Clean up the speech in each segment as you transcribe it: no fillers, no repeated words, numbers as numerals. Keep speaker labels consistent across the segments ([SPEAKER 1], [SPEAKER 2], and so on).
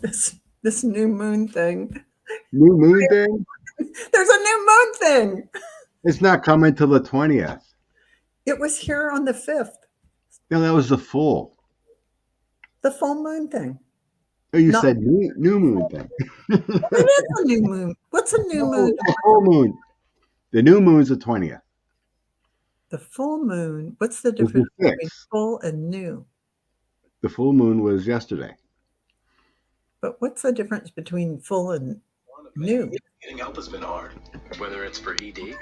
[SPEAKER 1] this new moon thing.
[SPEAKER 2] New moon thing?
[SPEAKER 1] There's a new moon thing.
[SPEAKER 2] It's not coming till the 20th.
[SPEAKER 1] It was here on the 5th,
[SPEAKER 2] No, that was the full.
[SPEAKER 1] the full moon thing.
[SPEAKER 2] Oh, you
[SPEAKER 1] Not,
[SPEAKER 2] said new moon thing.
[SPEAKER 1] it is a new moon. What's a new
[SPEAKER 2] No,
[SPEAKER 1] moon?
[SPEAKER 2] the full moon. The new moon's the 20th.
[SPEAKER 1] The full moon. What's the
[SPEAKER 2] It's the
[SPEAKER 1] difference between
[SPEAKER 2] 6th.
[SPEAKER 1] full and new?
[SPEAKER 2] The full moon was yesterday.
[SPEAKER 1] But what's the difference between full and new?
[SPEAKER 3] Getting help has been hard, whether it's for ED.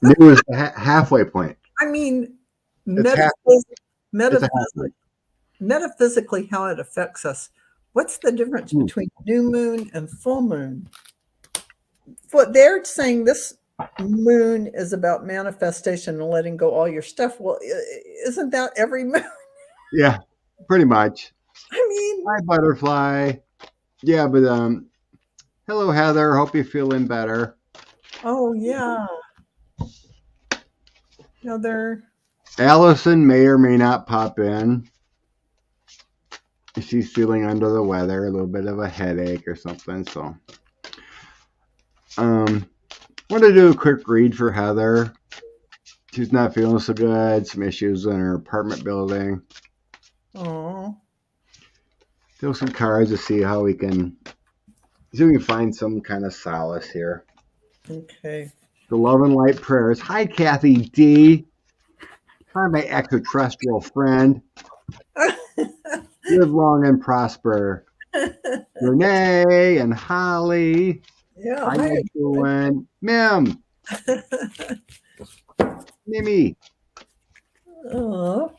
[SPEAKER 2] New is the halfway point.
[SPEAKER 1] I mean,
[SPEAKER 2] It's half.
[SPEAKER 1] metaphysically, how it affects us. What's the difference between new moon and full moon? What they're saying, this moon is about manifestation and letting go all your stuff. Well, isn't that every moon?
[SPEAKER 2] Yeah, pretty much.
[SPEAKER 1] I mean,
[SPEAKER 2] Hi, butterfly. Yeah, but hello, Heather. Hope you're feeling better.
[SPEAKER 1] oh yeah. They're
[SPEAKER 2] Allyson may or may not pop in. She's feeling under the weather, a little bit of a headache or something. So, want to do a quick read for Heather. She's not feeling so good. Some issues in her apartment building.
[SPEAKER 1] oh.
[SPEAKER 2] Deal some cards to see how we can find some kind of solace here.
[SPEAKER 1] Okay.
[SPEAKER 2] The love and light prayers. Hi, Kathy D. Hi, my extraterrestrial friend. Live long and prosper. Renee and Holly.
[SPEAKER 1] Yeah.
[SPEAKER 2] How you doing? Mim. Mimi.
[SPEAKER 1] Oh,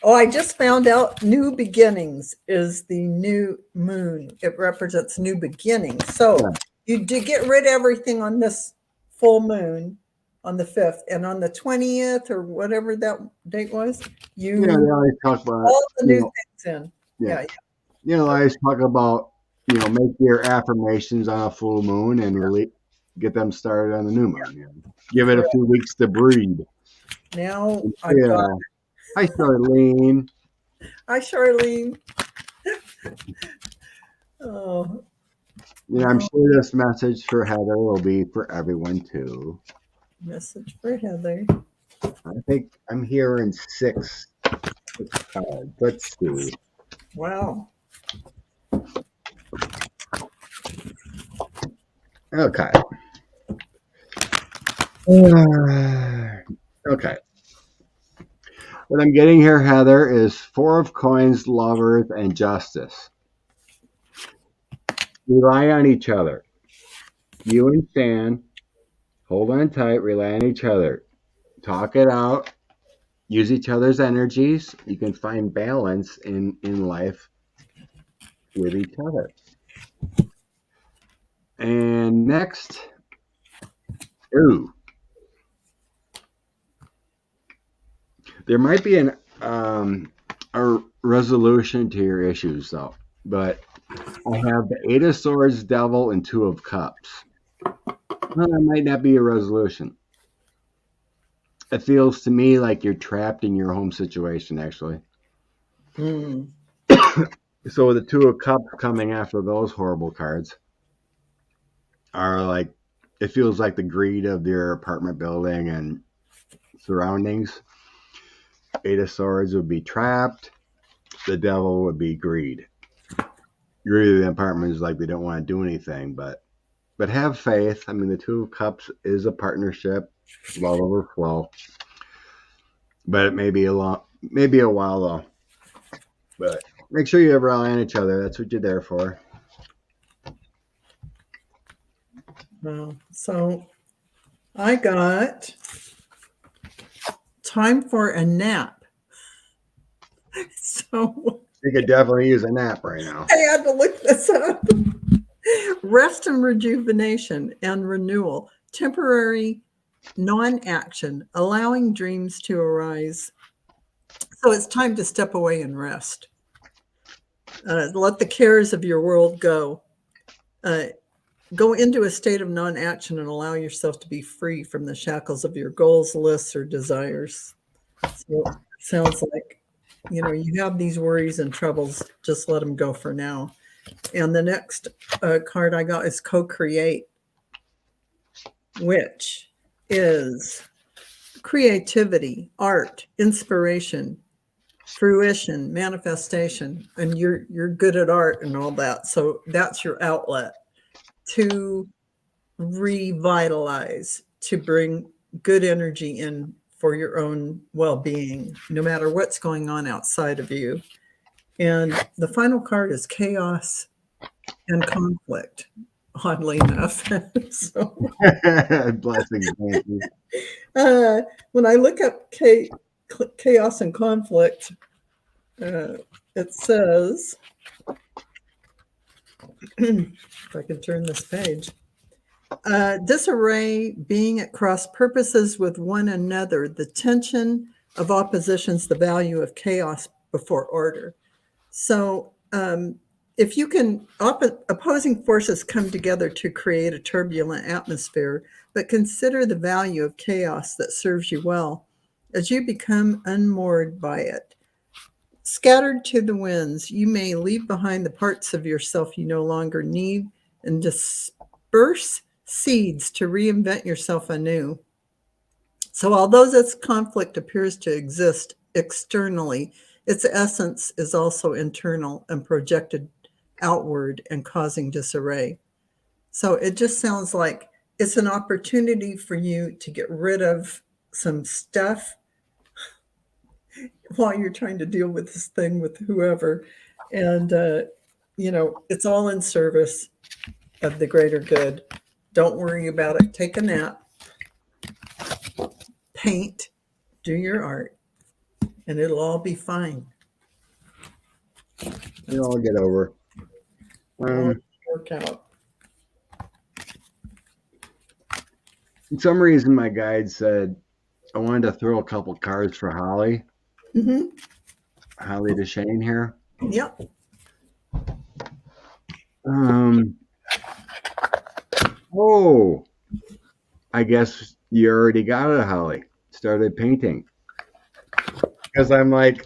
[SPEAKER 1] I just found out new beginnings is the new moon. It represents new beginnings. So you did get rid of everything on this full moon on the 5th, and on the 20th or whatever that date was,
[SPEAKER 2] They always talk about
[SPEAKER 1] all the new things in.
[SPEAKER 2] Yeah. I always talk about, make your affirmations on a full moon and really get them started on the new moon. Give it a few weeks to breathe.
[SPEAKER 1] Now
[SPEAKER 2] I got. Hi, Charlene.
[SPEAKER 1] Hi, Charlene. Oh.
[SPEAKER 2] I'm sure this message for Heather will be for everyone too.
[SPEAKER 1] Message for Heather.
[SPEAKER 2] I think I'm hearing 6 cards. Let's see.
[SPEAKER 1] Wow.
[SPEAKER 2] Okay. Okay. What I'm getting here, Heather, is 4 of coins, lovers, and justice. Rely on each other. You and Stan, hold on tight, rely on each other. Talk it out. Use each other's energies. You can find balance in life with each other. And next, there might be a resolution to your issues, though. But I have the 8 of Swords, Devil, and 2 of Cups. Well, that might not be a resolution. It feels to me like you're trapped in your home situation, actually. So the 2 of Cups coming after those horrible cards are like, it feels like the greed of your apartment building and surroundings. 8 of Swords would be trapped. The Devil would be greed. Greed of the apartment is like they don't want to do anything, but have faith. I mean, the 2 of Cups is a partnership, love over flow. But it may be a while though. But make sure you rely on each other. That's what you're there for.
[SPEAKER 1] So I got time for a nap. So
[SPEAKER 2] you could definitely use a nap right now.
[SPEAKER 1] I had to look this up. Rest and rejuvenation and renewal. Temporary non-action, allowing dreams to arise. So it's time to step away and rest. Let the cares of your world go. Go into a state of non-action and allow yourself to be free from the shackles of your goals, lists, or desires. So it sounds like you have these worries and troubles, just let them go for now. And the next card I got is co-create, which is creativity, art, inspiration, fruition, manifestation. And you're good at art and all that. So that's your outlet to revitalize, to bring good energy in for your own well-being, no matter what's going on outside of you. And the final card is chaos and conflict, oddly enough. So
[SPEAKER 2] Blessings. Thank you.
[SPEAKER 1] when I look up chaos and conflict, it says, if I can turn this page, disarray, being at cross purposes with one another, the tension of oppositions, the value of chaos before order. So if you can, opposing forces come together to create a turbulent atmosphere, but consider the value of chaos that serves you well as you become unmoored by it. Scattered to the winds, you may leave behind the parts of yourself you no longer need and disperse seeds to reinvent yourself anew. So although this conflict appears to exist externally, its essence is also internal and projected outward and causing disarray. So it just sounds like it's an opportunity for you to get rid of some stuff while you're trying to deal with this thing with whoever. And, it's all in service of the greater good. Don't worry about it. Take a nap, paint, do your art, and it'll all be fine.
[SPEAKER 2] It'll all get over.
[SPEAKER 1] Work out.
[SPEAKER 2] For some reason, my guide said I wanted to throw a couple cards for Holly.
[SPEAKER 1] Mm-hmm.
[SPEAKER 2] Holly DeShane here.
[SPEAKER 1] Yep.
[SPEAKER 2] Oh, I guess you already got it, Holly. Started painting. Because I'm like,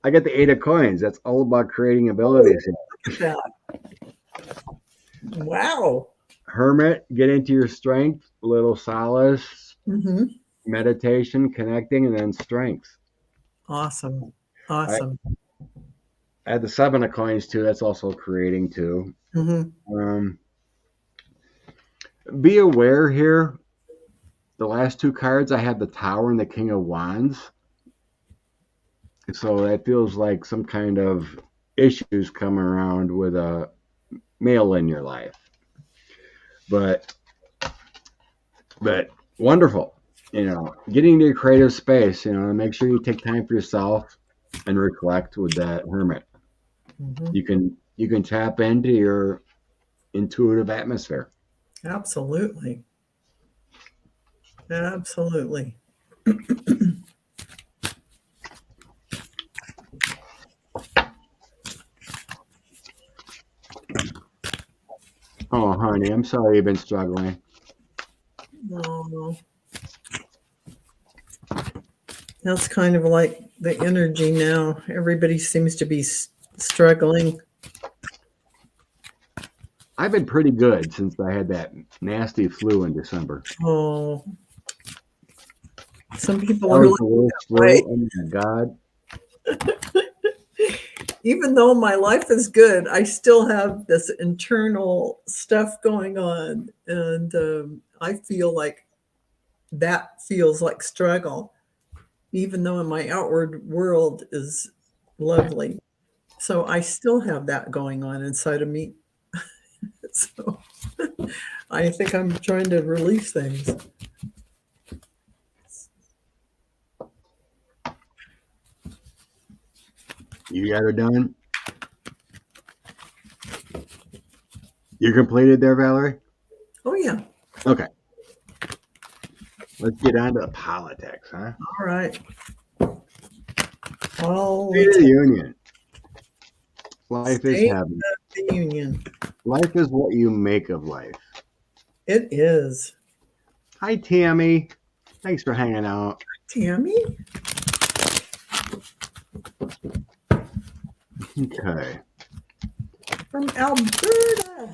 [SPEAKER 2] I got the 8 of coins. That's all about creating abilities.
[SPEAKER 1] Look at that. Wow.
[SPEAKER 2] Hermit, get into your strength, little solace,
[SPEAKER 1] Mm-hmm.
[SPEAKER 2] meditation, connecting, and then strength.
[SPEAKER 1] Awesome. Awesome.
[SPEAKER 2] I had the 7 of coins too. That's also creating too.
[SPEAKER 1] Mm-hmm.
[SPEAKER 2] Be aware here. The last 2 cards, I have the Tower and the King of Wands. So that feels like some kind of issues coming around with a male in your life. But wonderful. Getting into your creative space, make sure you take time for yourself and reflect with that Hermit.
[SPEAKER 1] Mm-hmm.
[SPEAKER 2] You can tap into your intuitive atmosphere.
[SPEAKER 1] Absolutely. Absolutely.
[SPEAKER 2] Oh, honey, I'm sorry you've been struggling.
[SPEAKER 1] Oh, that's kind of like the energy now. Everybody seems to be struggling.
[SPEAKER 2] I've been pretty good since I had that nasty flu in December.
[SPEAKER 1] Oh, some people
[SPEAKER 2] That
[SPEAKER 1] are
[SPEAKER 2] was the worst flu.
[SPEAKER 1] right.
[SPEAKER 2] Oh my God.
[SPEAKER 1] Even though my life is good, I still have this internal stuff going on. And I feel like that feels like struggle, even though my outward world is lovely. So I still have that going on inside of me. So I think I'm trying to release things.
[SPEAKER 2] You got her done? You completed there, Valerie?
[SPEAKER 1] Oh, yeah.
[SPEAKER 2] Okay. Let's get on to the politics, huh?
[SPEAKER 1] All right. All
[SPEAKER 2] State of the Union. Life is
[SPEAKER 1] State
[SPEAKER 2] heaven.
[SPEAKER 1] of the Union.
[SPEAKER 2] Life is what you make of life.
[SPEAKER 1] It is.
[SPEAKER 2] Hi, Tammy. Thanks for hanging out.
[SPEAKER 1] Tammy?
[SPEAKER 2] Okay.
[SPEAKER 1] From Alberta.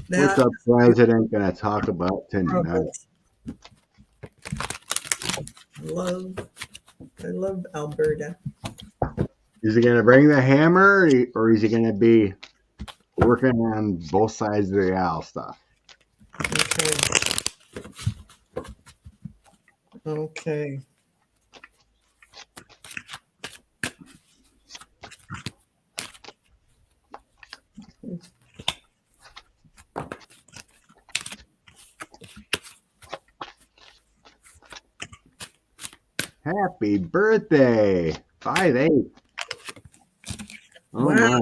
[SPEAKER 2] What's the president going to talk about tonight?
[SPEAKER 1] Roberts. I love Alberta.
[SPEAKER 2] Is he going to bring the hammer, or is he going to be working on both sides of the aisle stuff?
[SPEAKER 1] Okay.
[SPEAKER 2] Happy birthday, 5'8". Oh
[SPEAKER 1] Wow.
[SPEAKER 2] my!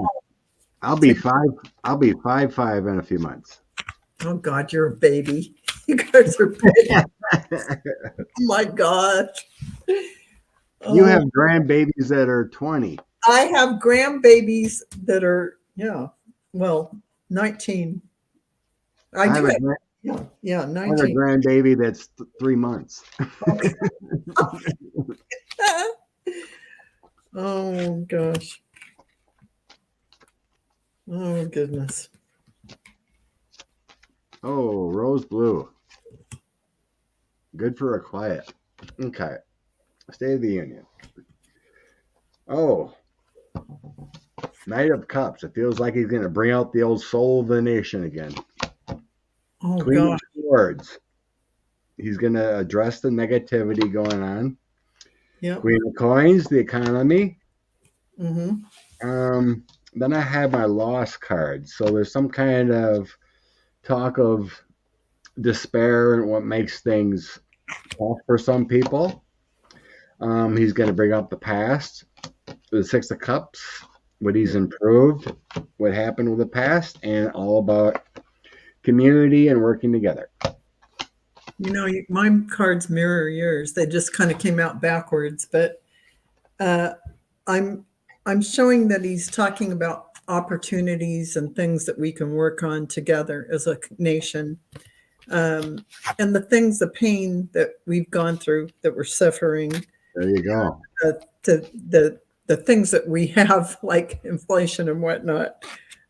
[SPEAKER 2] I'll be 5'5" in a few months.
[SPEAKER 1] Oh God, you're a baby. You guys are baby. Oh my gosh.
[SPEAKER 2] You have grandbabies that are 20.
[SPEAKER 1] I have grandbabies that are 19. I
[SPEAKER 2] have
[SPEAKER 1] do.
[SPEAKER 2] a
[SPEAKER 1] 19.
[SPEAKER 2] I have a grandbaby that's 3 months.
[SPEAKER 1] Okay. Oh gosh. Oh goodness.
[SPEAKER 2] Oh, rose blue. Good for a quiet. Okay. State of the Union. Oh. Knight of Cups. It feels like he's going to bring out the old soul of the nation again.
[SPEAKER 1] Oh
[SPEAKER 2] Queen
[SPEAKER 1] God.
[SPEAKER 2] of Swords. He's going to address the negativity going on.
[SPEAKER 1] Yeah.
[SPEAKER 2] Queen of Coins, the economy.
[SPEAKER 1] Mm-hmm.
[SPEAKER 2] Then I have my lost card. So there's some kind of talk of despair and what makes things tough for some people. He's going to bring up the past. The Six of Cups. What he's improved. What happened with the past. And all about community and working together.
[SPEAKER 1] You know, my cards mirror yours. They just kind of came out backwards, but I'm showing that he's talking about opportunities and things that we can work on together as a nation, and the pain that we've gone through, that we're suffering.
[SPEAKER 2] There you go.
[SPEAKER 1] The things that we have, like inflation and whatnot,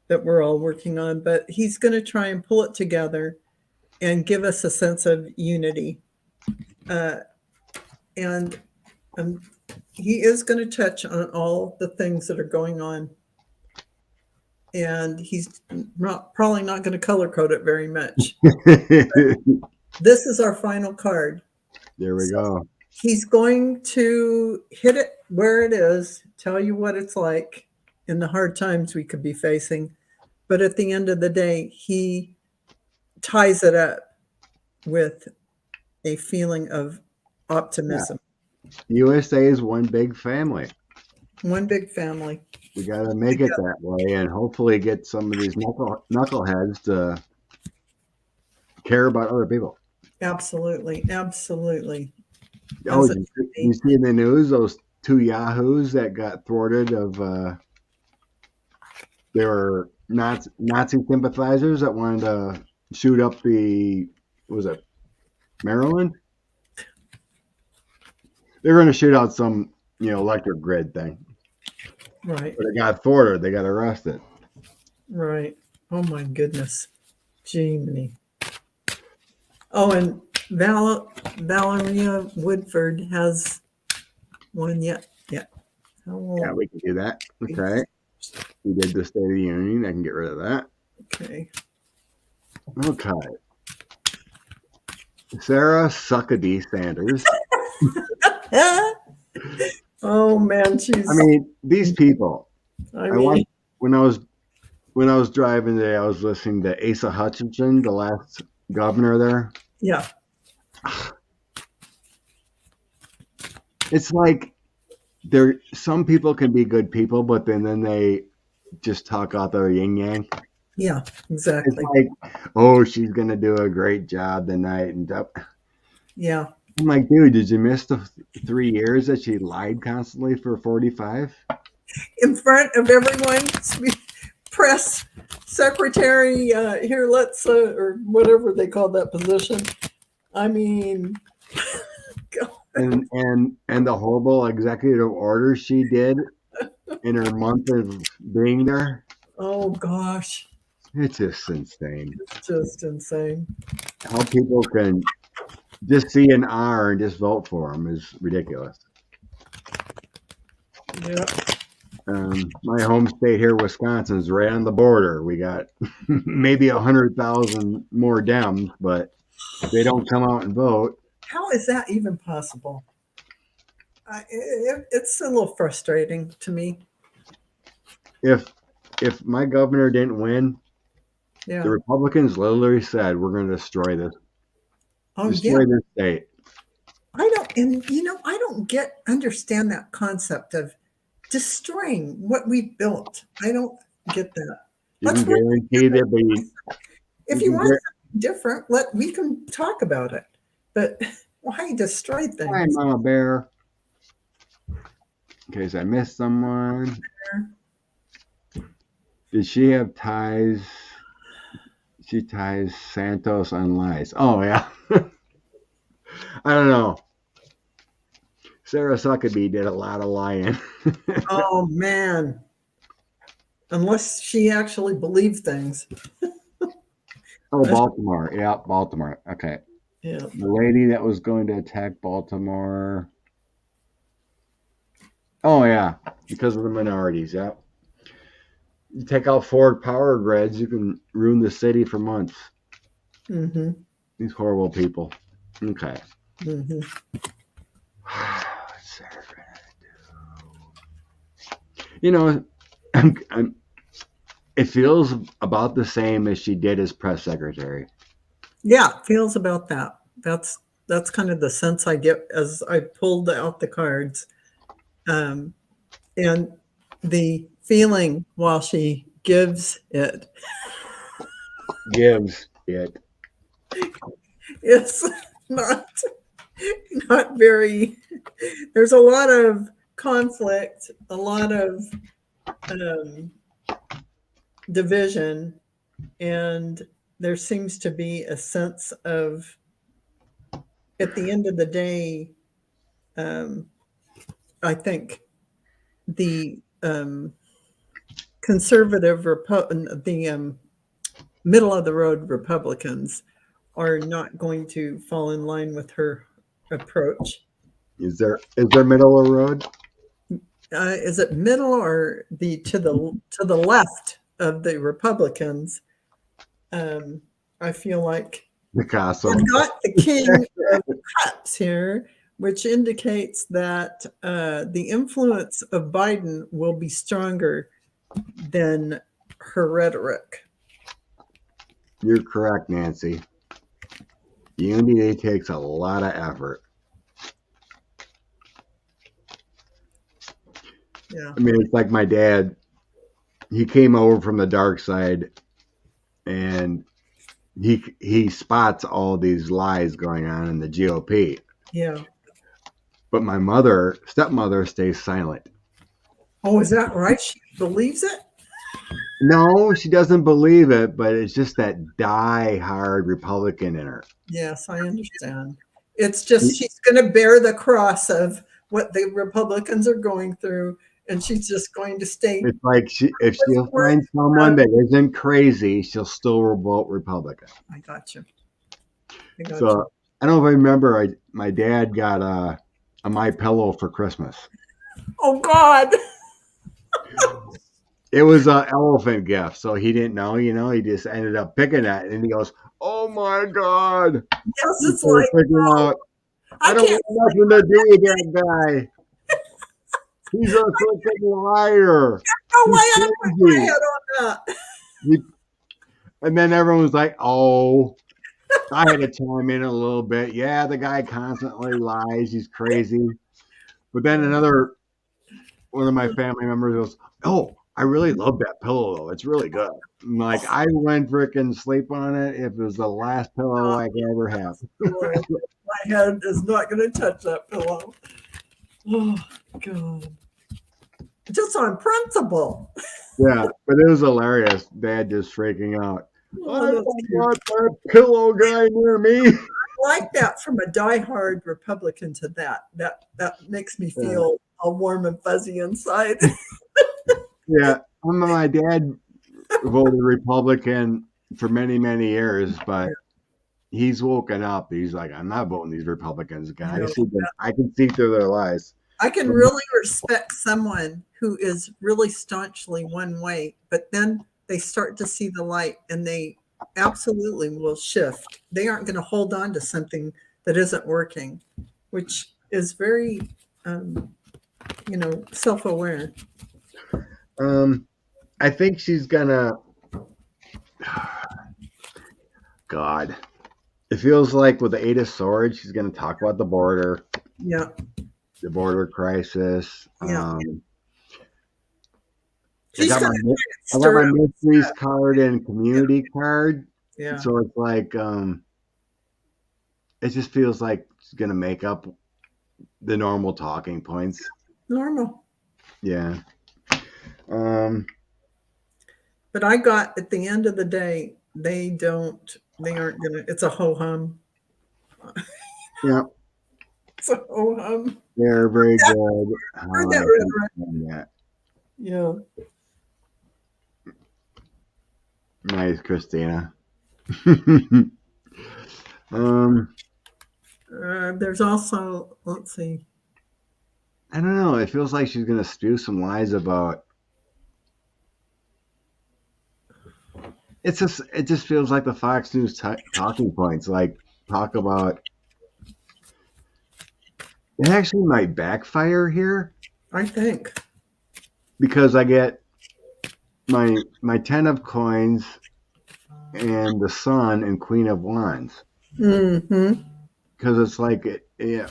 [SPEAKER 1] that we're all working on. But he's going to try and pull it together and give us a sense of unity. And he is going to touch on all the things that are going on. And he's probably not going to color code it very much. This is our final card.
[SPEAKER 2] There we go.
[SPEAKER 1] He's going to hit it where it is, tell you what it's like in the hard times we could be facing. But at the end of the day, he ties it up with a feeling of optimism.
[SPEAKER 2] Yeah. USA is one big family.
[SPEAKER 1] One big family.
[SPEAKER 2] We got to make it that way and hopefully get some of these knuckleheads to care about other people.
[SPEAKER 1] Absolutely. Absolutely.
[SPEAKER 2] Oh, you see in the news those 2 yahoos that got thwarted of they were Nazi sympathizers that wanted to shoot up Maryland? They were going to shoot out some, electric grid thing.
[SPEAKER 1] Right.
[SPEAKER 2] But it got thwarted. They got arrested.
[SPEAKER 1] Right. Oh my goodness. Jiminy. Oh, and Valeria Woodford has one yet. Yeah.
[SPEAKER 2] Yeah, we can do that. Okay. We did the State of the Union. I can get rid of that.
[SPEAKER 1] Okay.
[SPEAKER 2] Okay. Sarah Suckady Sanders.
[SPEAKER 1] Oh man,
[SPEAKER 2] I mean, these people. When I was driving today, I was listening to Asa Hutchinson, the last governor there.
[SPEAKER 1] Yeah.
[SPEAKER 2] It's like some people can be good people, but then they just talk out their yin yang.
[SPEAKER 1] Yeah, exactly.
[SPEAKER 2] It's like, oh, she's gonna do a great job tonight, and
[SPEAKER 1] yeah.
[SPEAKER 2] I'm like, dude, did you miss the 3 years that she lied constantly for 45?
[SPEAKER 1] In front of everyone, press secretary, here, let's, or whatever they call that position. I mean,
[SPEAKER 2] and the horrible executive order she did in her month of being there.
[SPEAKER 1] Oh gosh,
[SPEAKER 2] It's just insane.
[SPEAKER 1] it's just insane.
[SPEAKER 2] How people can just see an R and just vote for him is ridiculous.
[SPEAKER 1] Yeah.
[SPEAKER 2] My home state here, Wisconsin, is right on the border. We got maybe 100,000 more Dems, but they don't come out and vote.
[SPEAKER 1] How is that even possible? It's a little frustrating to me.
[SPEAKER 2] If my governor didn't win,
[SPEAKER 1] Yeah.
[SPEAKER 2] the Republicans literally said, "We're going to destroy this
[SPEAKER 1] This
[SPEAKER 2] state."
[SPEAKER 1] I don't understand that concept of destroying what we built. I don't get that.
[SPEAKER 2] You can guarantee that
[SPEAKER 1] if you want something different, we can talk about it. But why destroy things?
[SPEAKER 2] Hi, Mama Bear. In case I missed someone. Did she have ties? She ties Santos on lies. Oh, yeah. I don't know. Sarah Huckabee did a lot of lying.
[SPEAKER 1] Oh, man. Unless she actually believed things.
[SPEAKER 2] Oh, Baltimore. Yeah, Baltimore. Okay.
[SPEAKER 1] Yeah.
[SPEAKER 2] The lady that was going to attack Baltimore. Oh, yeah. Because of the minorities. Yeah. You take out Ford power grids, you can ruin the city for months.
[SPEAKER 1] Mm-hmm.
[SPEAKER 2] These horrible people. Okay.
[SPEAKER 1] Mm-hmm.
[SPEAKER 2] What's Sarah gonna do? It feels about the same as she did as press secretary.
[SPEAKER 1] Yeah, it feels about that. That's kind of the sense I get as I pulled out the cards. And the feeling while she gives it. It's not very, there's a lot of conflict, a lot of division, and there seems to be a sense of, at the end of the day, I think the conservative the middle of the road Republicans are not going to fall in line with her approach.
[SPEAKER 2] Is there middle of the road?
[SPEAKER 1] Is it middle or to the left of the Republicans? I feel like
[SPEAKER 2] Picasso.
[SPEAKER 1] I've got the King of Cups here, which indicates that the influence of Biden will be stronger than her rhetoric.
[SPEAKER 2] You're correct, Nancy. Unity takes a lot of effort.
[SPEAKER 1] Yeah.
[SPEAKER 2] I mean, it's like my dad. He came over from the dark side, and he spots all these lies going on in the GOP.
[SPEAKER 1] Yeah.
[SPEAKER 2] But my stepmother, stays silent.
[SPEAKER 1] Oh, is that right? She believes it?
[SPEAKER 2] No, she doesn't believe it, but it's just that die-hard Republican in her.
[SPEAKER 1] Yes, I understand. It's just she's going to bear the cross of what the Republicans are going through, and she's just going to stay.
[SPEAKER 2] It's like if she'll find someone that isn't crazy, she'll still vote Republican.
[SPEAKER 1] I got you.
[SPEAKER 2] I don't know if I remember. My dad got a My Pillow for Christmas.
[SPEAKER 1] Oh God!
[SPEAKER 2] It was an elephant gift, so he didn't know. He just ended up picking that, and he goes, "Oh my God!"
[SPEAKER 1] Yes, it's like
[SPEAKER 2] I don't want nothing to do with that guy. He's a freaking liar.
[SPEAKER 1] No way I put my head on that.
[SPEAKER 2] And then everyone was like, "Oh." I had to chime in a little bit. Yeah, the guy constantly lies. He's crazy. But then one of my family members goes, "Oh, I really love that pillow, though. It's really good." I'm like, I went freaking sleep on it if it was the last pillow I could ever have.
[SPEAKER 1] My head is not going to touch that pillow. Oh, God. Just on principle.
[SPEAKER 2] Yeah, but it was hilarious. Dad just freaking out.
[SPEAKER 1] Oh,
[SPEAKER 2] I don't want that pillow guy near me.
[SPEAKER 1] I like that from a diehard Republican to that. That makes me feel all warm and fuzzy inside.
[SPEAKER 2] Yeah, my dad voted Republican for many, many years, but he's woken up. He's like, I'm not voting these Republicans again. I can see through their lies.
[SPEAKER 1] I can really respect someone who is really staunchly one way, but then they start to see the light and they absolutely will shift. They aren't going to hold on to something that isn't working, which is very, self-aware.
[SPEAKER 2] I think she's gonna. God, it feels like with the Eight of Swords, she's gonna talk about the border.
[SPEAKER 1] Yeah.
[SPEAKER 2] The border crisis.
[SPEAKER 1] Yeah.
[SPEAKER 2] I got my mysteries card and community card.
[SPEAKER 1] Yeah.
[SPEAKER 2] So it's like, it just feels like she's gonna make up the normal talking points.
[SPEAKER 1] Normal.
[SPEAKER 2] Yeah.
[SPEAKER 1] But I got at the end of the day, they aren't gonna. It's a ho hum.
[SPEAKER 2] Yeah.
[SPEAKER 1] It's a ho hum.
[SPEAKER 2] They're very good.
[SPEAKER 1] Yeah.
[SPEAKER 2] Nice, Christina.
[SPEAKER 1] There's also, let's see.
[SPEAKER 2] I don't know. It feels like she's gonna spew some lies about. It just feels like the Fox News talking points. Like talk about. It actually might backfire here.
[SPEAKER 1] I think.
[SPEAKER 2] Because I get my 10 of coins and the Sun and Queen of Wands.
[SPEAKER 1] Mm-hmm.
[SPEAKER 2] Because it's like, yeah.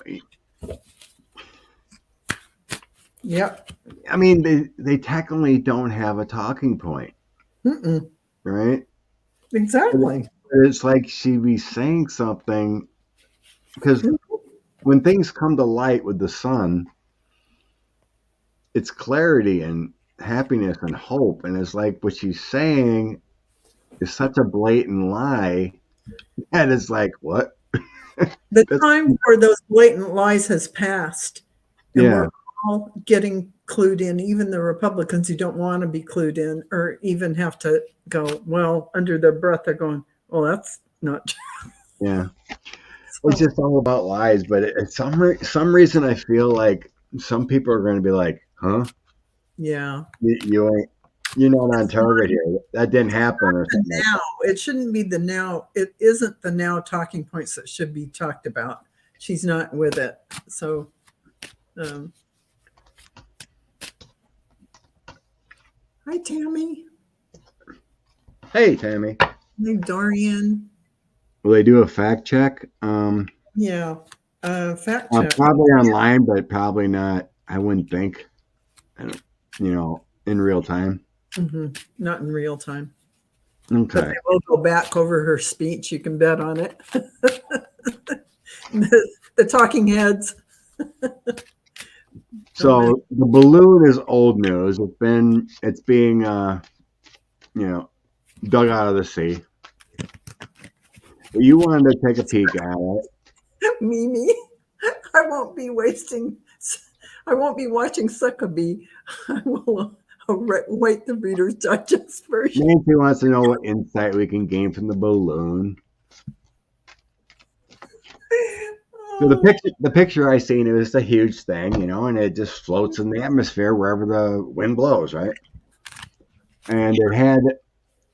[SPEAKER 1] Yep.
[SPEAKER 2] I mean, they technically don't have a talking point.
[SPEAKER 1] Mm-mm.
[SPEAKER 2] Right?
[SPEAKER 1] Exactly.
[SPEAKER 2] It's like she be saying something. Because when things come to light with the Sun, it's clarity and happiness and hope. And it's like what she's saying is such a blatant lie. And it's like, what?
[SPEAKER 1] The time for those blatant lies has passed. And
[SPEAKER 2] Yeah.
[SPEAKER 1] we're all getting clued in, even the Republicans who don't want to be clued in or even have to go, well, under their breath, they're going, well, that's not true.
[SPEAKER 2] Yeah. It's just all about lies. But at some reason, I feel like some people are going to be like, huh?
[SPEAKER 1] Yeah.
[SPEAKER 2] You're not on target here. That didn't happen. Or something.
[SPEAKER 1] Now, it shouldn't be the now. It isn't the now talking points that should be talked about. She's not with it. So, hi, Tammy.
[SPEAKER 2] Hey, Tammy.
[SPEAKER 1] Hey, Dorian.
[SPEAKER 2] Will they do a fact check?
[SPEAKER 1] Yeah. Fact check.
[SPEAKER 2] Probably online, but probably not. I wouldn't think. In real time.
[SPEAKER 1] Mm-hmm. Not in real time.
[SPEAKER 2] Okay.
[SPEAKER 1] But they will go back over her speech. You can bet on it. the talking heads.
[SPEAKER 2] So the balloon is old news. It's being dug out of the sea. But you wanted to take a peek at it.
[SPEAKER 1] Mimi, I won't be watching Suckabee. I will wait the Reader's Digest version.
[SPEAKER 2] Nancy wants to know what insight we can gain from the balloon. So the picture I seen, it was a huge thing, and it just floats in the atmosphere wherever the wind blows, right? And it had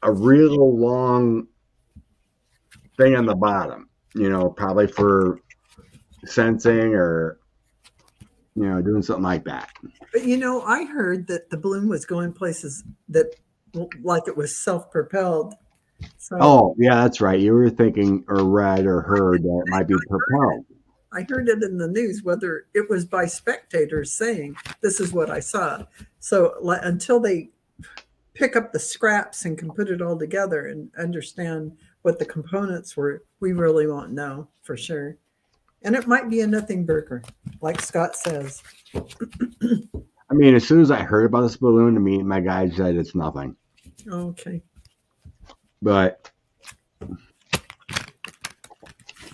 [SPEAKER 2] a real long thing on the bottom, probably for sensing or doing something like that.
[SPEAKER 1] But I heard that the balloon was going places that like it was self-propelled. So
[SPEAKER 2] oh, yeah, that's right. You were thinking or read or heard that it might be propelled.
[SPEAKER 1] I heard it in the news, whether it was by spectators saying, this is what I saw. So until they pick up the scraps and can put it all together and understand what the components were, we really won't know for sure. And it might be a nothing burger, like Scott says.
[SPEAKER 2] I mean, as soon as I heard about this balloon, to me, my guy said it's nothing.
[SPEAKER 1] Okay.
[SPEAKER 2] But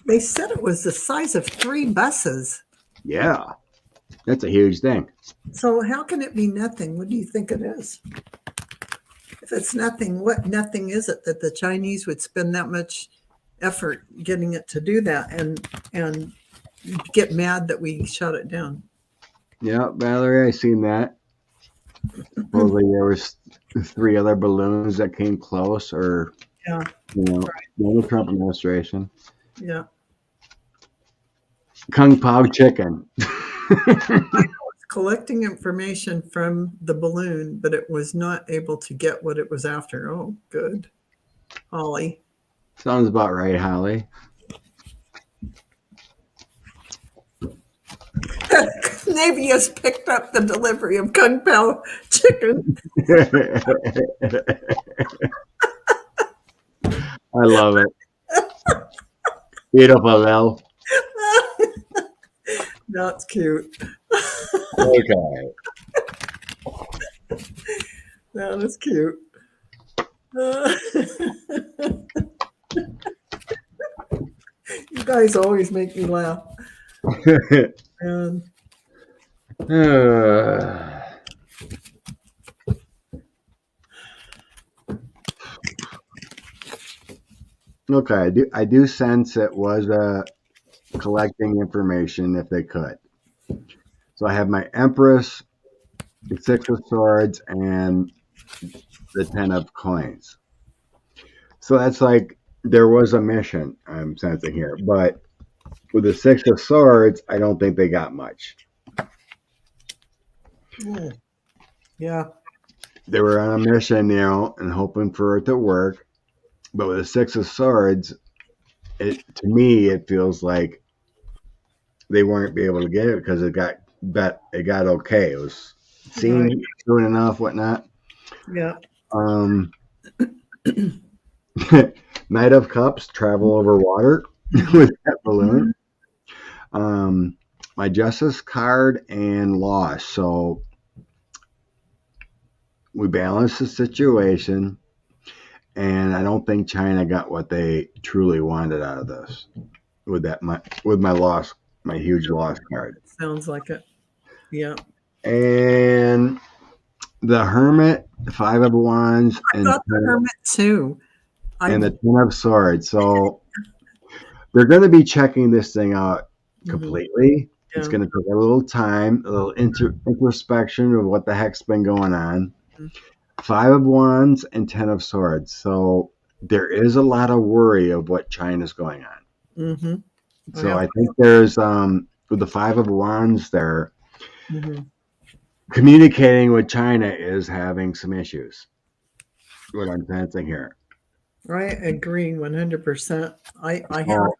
[SPEAKER 1] they said it was the size of 3 buses.
[SPEAKER 2] yeah. That's a huge thing.
[SPEAKER 1] So how can it be nothing? What do you think it is? If it's nothing, what nothing is it that the Chinese would spend that much effort getting it to do that and get mad that we shut it down?
[SPEAKER 2] Yeah, Valerie, I seen that. Supposedly there was 3 other balloons that came close, or
[SPEAKER 1] Yeah,
[SPEAKER 2] in the Trump administration.
[SPEAKER 1] yeah.
[SPEAKER 2] Kung Pao chicken.
[SPEAKER 1] Collecting information from the balloon, but it was not able to get what it was after. Oh, good. Holly.
[SPEAKER 2] Sounds about right, Holly.
[SPEAKER 1] Navy has picked up the delivery of Kung Pao chicken.
[SPEAKER 2] I love it. Beautiful, Lil.
[SPEAKER 1] That's cute.
[SPEAKER 2] Okay.
[SPEAKER 1] That is cute. You guys always make me laugh. And
[SPEAKER 2] Okay, I do sense it was collecting information if they could. So I have my Empress, the 6 of Swords, and the 10 of Coins. So that's like there was a mission I'm sensing here, but with the 6 of Swords, I don't think they got much.
[SPEAKER 1] yeah,
[SPEAKER 2] They were on a mission, and hoping for it to work. But with the 6 of Swords, to me, it feels like they weren't be able to get it because it got okay. It was seen,
[SPEAKER 1] Right.
[SPEAKER 2] doing enough, whatnot.
[SPEAKER 1] yeah.
[SPEAKER 2] Knight of Cups, travel over water with that balloon. My Justice card and loss. So we balanced the situation, and I don't think China got what they truly wanted out of this with my loss, my huge loss card.
[SPEAKER 1] Sounds like it. Yeah.
[SPEAKER 2] And the Hermit, 5 of Wands,
[SPEAKER 1] I thought the Hermit too.
[SPEAKER 2] And the 10 of Swords. So they're going to be checking this thing out completely.
[SPEAKER 1] Yeah.
[SPEAKER 2] It's going to take a little time, a little introspection of what the heck's been going on. 5 of Wands and 10 of Swords. So there is a lot of worry of what China's going on. So I think there's, with the 5 of Wands there, communicating with China is having some issues. What I'm sensing here.
[SPEAKER 1] I agree 100%. I have.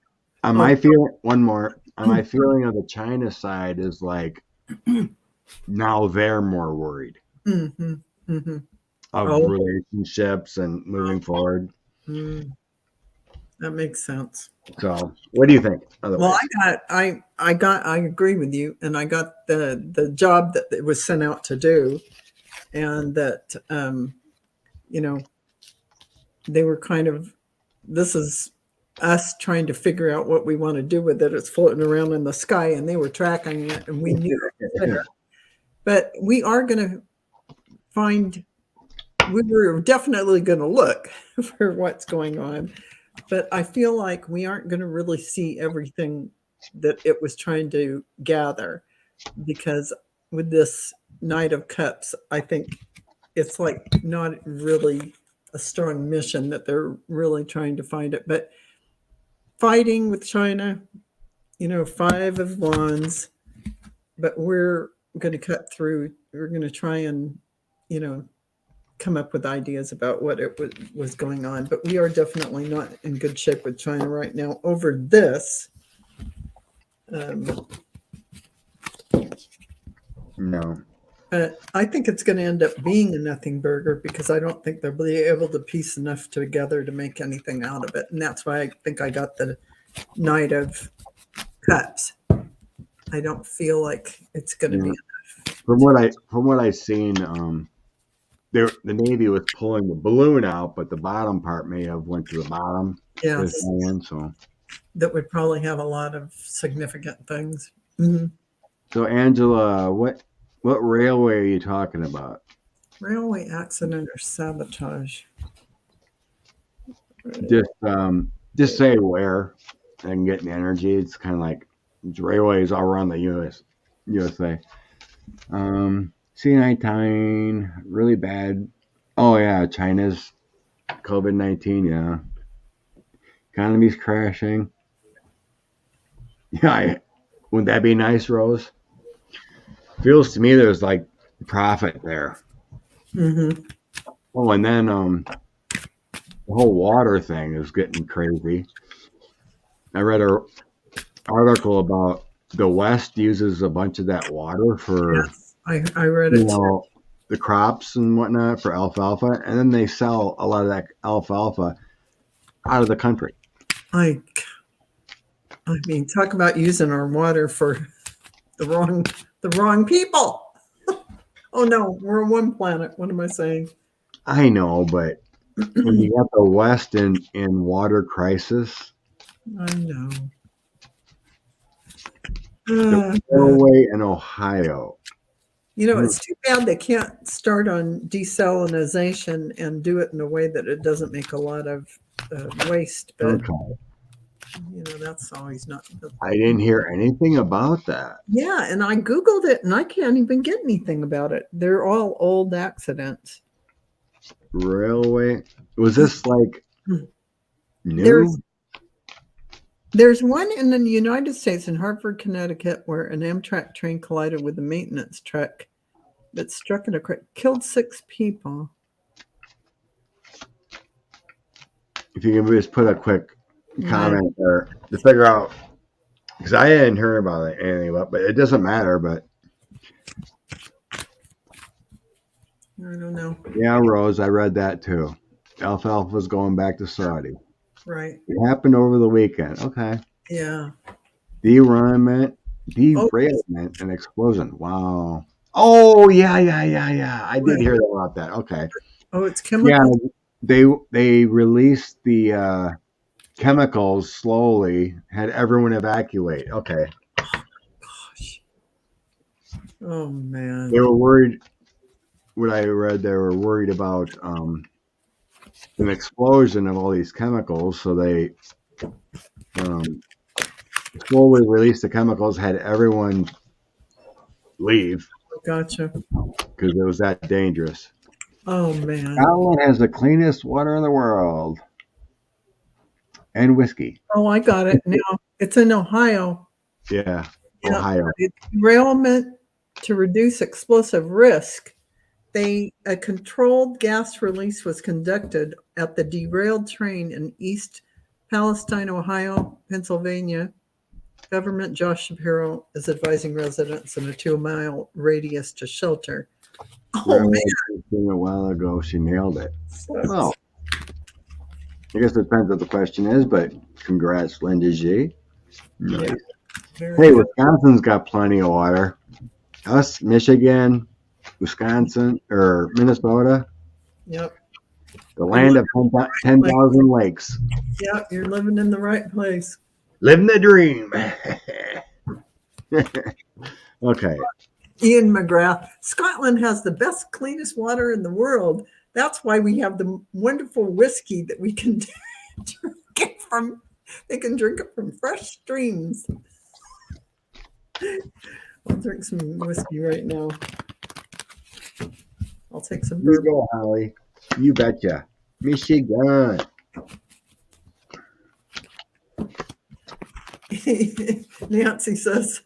[SPEAKER 2] On my feeling, one more. On my feeling of the China side is like now they're more worried of relationships and moving forward.
[SPEAKER 1] That makes sense.
[SPEAKER 2] So, what do you think?
[SPEAKER 1] Well, I agree with you, and I got the job that it was sent out to do, and that they were kind of, this is us trying to figure out what we want to do with it. It's floating around in the sky, and they were tracking it, and we knew it was there. But we are going to find, we were definitely going to look for what's going on. But I feel like we aren't going to really see everything that it was trying to gather, because with this Knight of Cups, I think it's like not really a strong mission that they're really trying to find it. But fighting with China, 5 of Wands, but we're going to cut through. We're going to try and, come up with ideas about what it was going on. But we are definitely not in good shape with China right now over this.
[SPEAKER 2] No.
[SPEAKER 1] I think it's going to end up being a nothing burger, because I don't think they'll be able to piece enough together to make anything out of it. And that's why I think I got the Knight of Cups. I don't feel like it's going to be enough.
[SPEAKER 2] From what I've seen, the Navy was pulling the balloon out, but the bottom part may have went to the bottom.
[SPEAKER 1] Yes.
[SPEAKER 2] So
[SPEAKER 1] That would probably have a lot of significant things.
[SPEAKER 2] So Angela, what railway are you talking about?
[SPEAKER 1] Railway accident or sabotage.
[SPEAKER 2] Just say where and get the energy. It's kind of like railways all around the USA. C19, really bad. Oh yeah, China's COVID-19. Yeah, economy's crashing. Yeah, wouldn't that be nice, Rose? Feels to me there's like profit there.
[SPEAKER 1] Mm-hmm.
[SPEAKER 2] Oh, and then the whole water thing is getting crazy. I read a article about the West uses a bunch of that water for
[SPEAKER 1] Yes, I read it too.
[SPEAKER 2] The crops and whatnot for alfalfa, and then they sell a lot of that alfalfa out of the country.
[SPEAKER 1] I mean, talk about using our water for the wrong people. Oh no, we're on one planet. What am I saying?
[SPEAKER 2] I know, but when you got the West in water crisis,
[SPEAKER 1] I know.
[SPEAKER 2] the railway in Ohio.
[SPEAKER 1] You know, it's too bad they can't start on desalinization and do it in a way that it doesn't make a lot of waste. But
[SPEAKER 2] Okay.
[SPEAKER 1] you know, that's always not.
[SPEAKER 2] I didn't hear anything about that.
[SPEAKER 1] Yeah, and I Googled it and I can't even get anything about it. They're all old accidents.
[SPEAKER 2] Railway. Was this like new?
[SPEAKER 1] There's one in the United States in Hartford, Connecticut, where an Amtrak train collided with a maintenance truck that struck in a creek, killed 6 people.
[SPEAKER 2] If you can just put a quick comment there to figure out, because I hadn't heard about it anything, but it doesn't matter. But
[SPEAKER 1] I don't know.
[SPEAKER 2] yeah, Rose, I read that too. Alfalfa's going back to Saudi.
[SPEAKER 1] Right.
[SPEAKER 2] It happened over the weekend. Okay.
[SPEAKER 1] Yeah.
[SPEAKER 2] Derailment, and explosion. Wow. Oh yeah. I did hear about that. Okay.
[SPEAKER 1] Oh, it's chemical.
[SPEAKER 2] Yeah, they released the chemicals slowly. Had everyone evacuate. Okay.
[SPEAKER 1] Gosh. Oh man.
[SPEAKER 2] They were worried. What I read, they were worried about an explosion of all these chemicals, so they slowly released the chemicals, had everyone leave.
[SPEAKER 1] Gotcha.
[SPEAKER 2] Because it was that dangerous.
[SPEAKER 1] Oh man.
[SPEAKER 2] Garland has the cleanest water in the world. And whiskey.
[SPEAKER 1] Oh, I got it now. It's in Ohio.
[SPEAKER 2] Yeah. Ohio.
[SPEAKER 1] Derailment to reduce explosive risk. A controlled gas release was conducted at the derailed train in East Palestine, Ohio, Pennsylvania. Government Josh Shapiro is advising residents in a 2-mile radius to shelter. Oh man!
[SPEAKER 2] A while ago, she nailed it. Well, I guess it depends what the question is, but congrats, Linda G. Nice.
[SPEAKER 1] Yeah,
[SPEAKER 2] hey, Wisconsin's got plenty of water. Us, Michigan, Wisconsin, or Minnesota.
[SPEAKER 1] Yep.
[SPEAKER 2] The land of 10,000 lakes.
[SPEAKER 1] Yep, you're living in the right place.
[SPEAKER 2] Living the dream. Okay.
[SPEAKER 1] Ian McGrath. Scotland has the best, cleanest water in the world. That's why we have the wonderful whiskey that we can drink it from. They can drink it from fresh streams. I'll drink some whiskey right now. I'll take some bourbon.
[SPEAKER 2] You go, Holly. You betcha. Michigan.
[SPEAKER 1] Nancy says,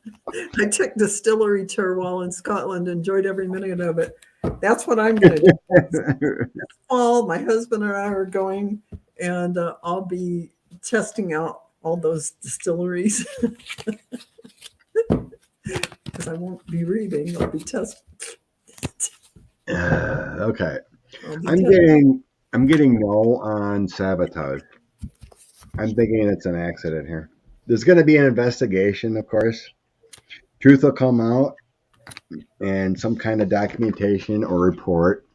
[SPEAKER 1] I took distillery tour while in Scotland, enjoyed every minute of it. That's what I'm going to do. This fall, my husband and I are going, and I'll be testing out all those distilleries. Because I won't be reading, I'll be testing.
[SPEAKER 2] Okay. I'm getting no on sabotage. I'm thinking it's an accident here. There's going to be an investigation, of course. Truth will come out and some kind of documentation or report.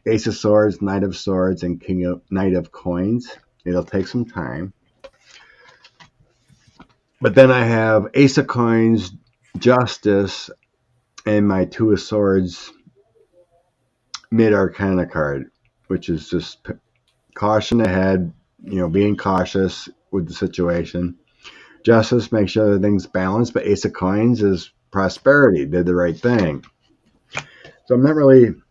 [SPEAKER 2] Ace of Swords, Knight of Swords, and Knight of Coins. It'll take some time. But then I have Ace of Coins, Justice and my Two of Swords mid-arcana card, which is just caution ahead, being cautious with the situation. Justice, make sure everything's balanced, but Ace of Coins is prosperity, did the right thing. So I'm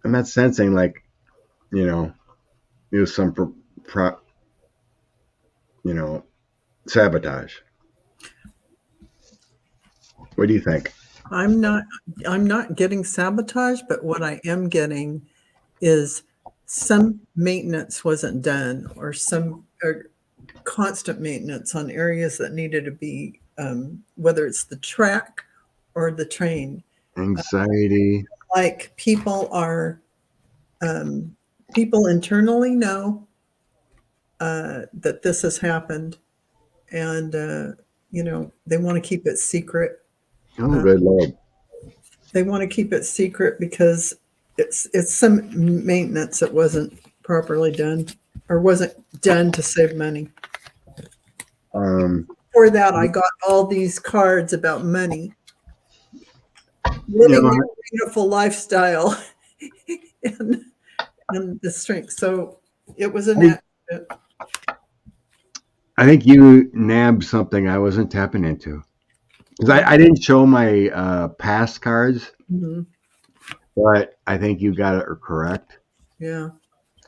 [SPEAKER 2] not sensing like, some sabotage. What do you think?
[SPEAKER 1] I'm not getting sabotage, but what I am getting is some maintenance wasn't done, or constant maintenance on areas that needed to be, whether it's the track or the train.
[SPEAKER 2] Anxiety.
[SPEAKER 1] Like people internally know that this has happened, and they want to keep it secret.
[SPEAKER 2] Oh, good Lord.
[SPEAKER 1] They want to keep it secret because it's some maintenance that wasn't properly done, or wasn't done to save money. For that, I got all these cards about money, living a beautiful lifestyle, and the strength. So it was an accident.
[SPEAKER 2] I think you nabbed something I wasn't tapping into. Because I didn't show my past cards, but I think you got it correct.
[SPEAKER 1] Yeah.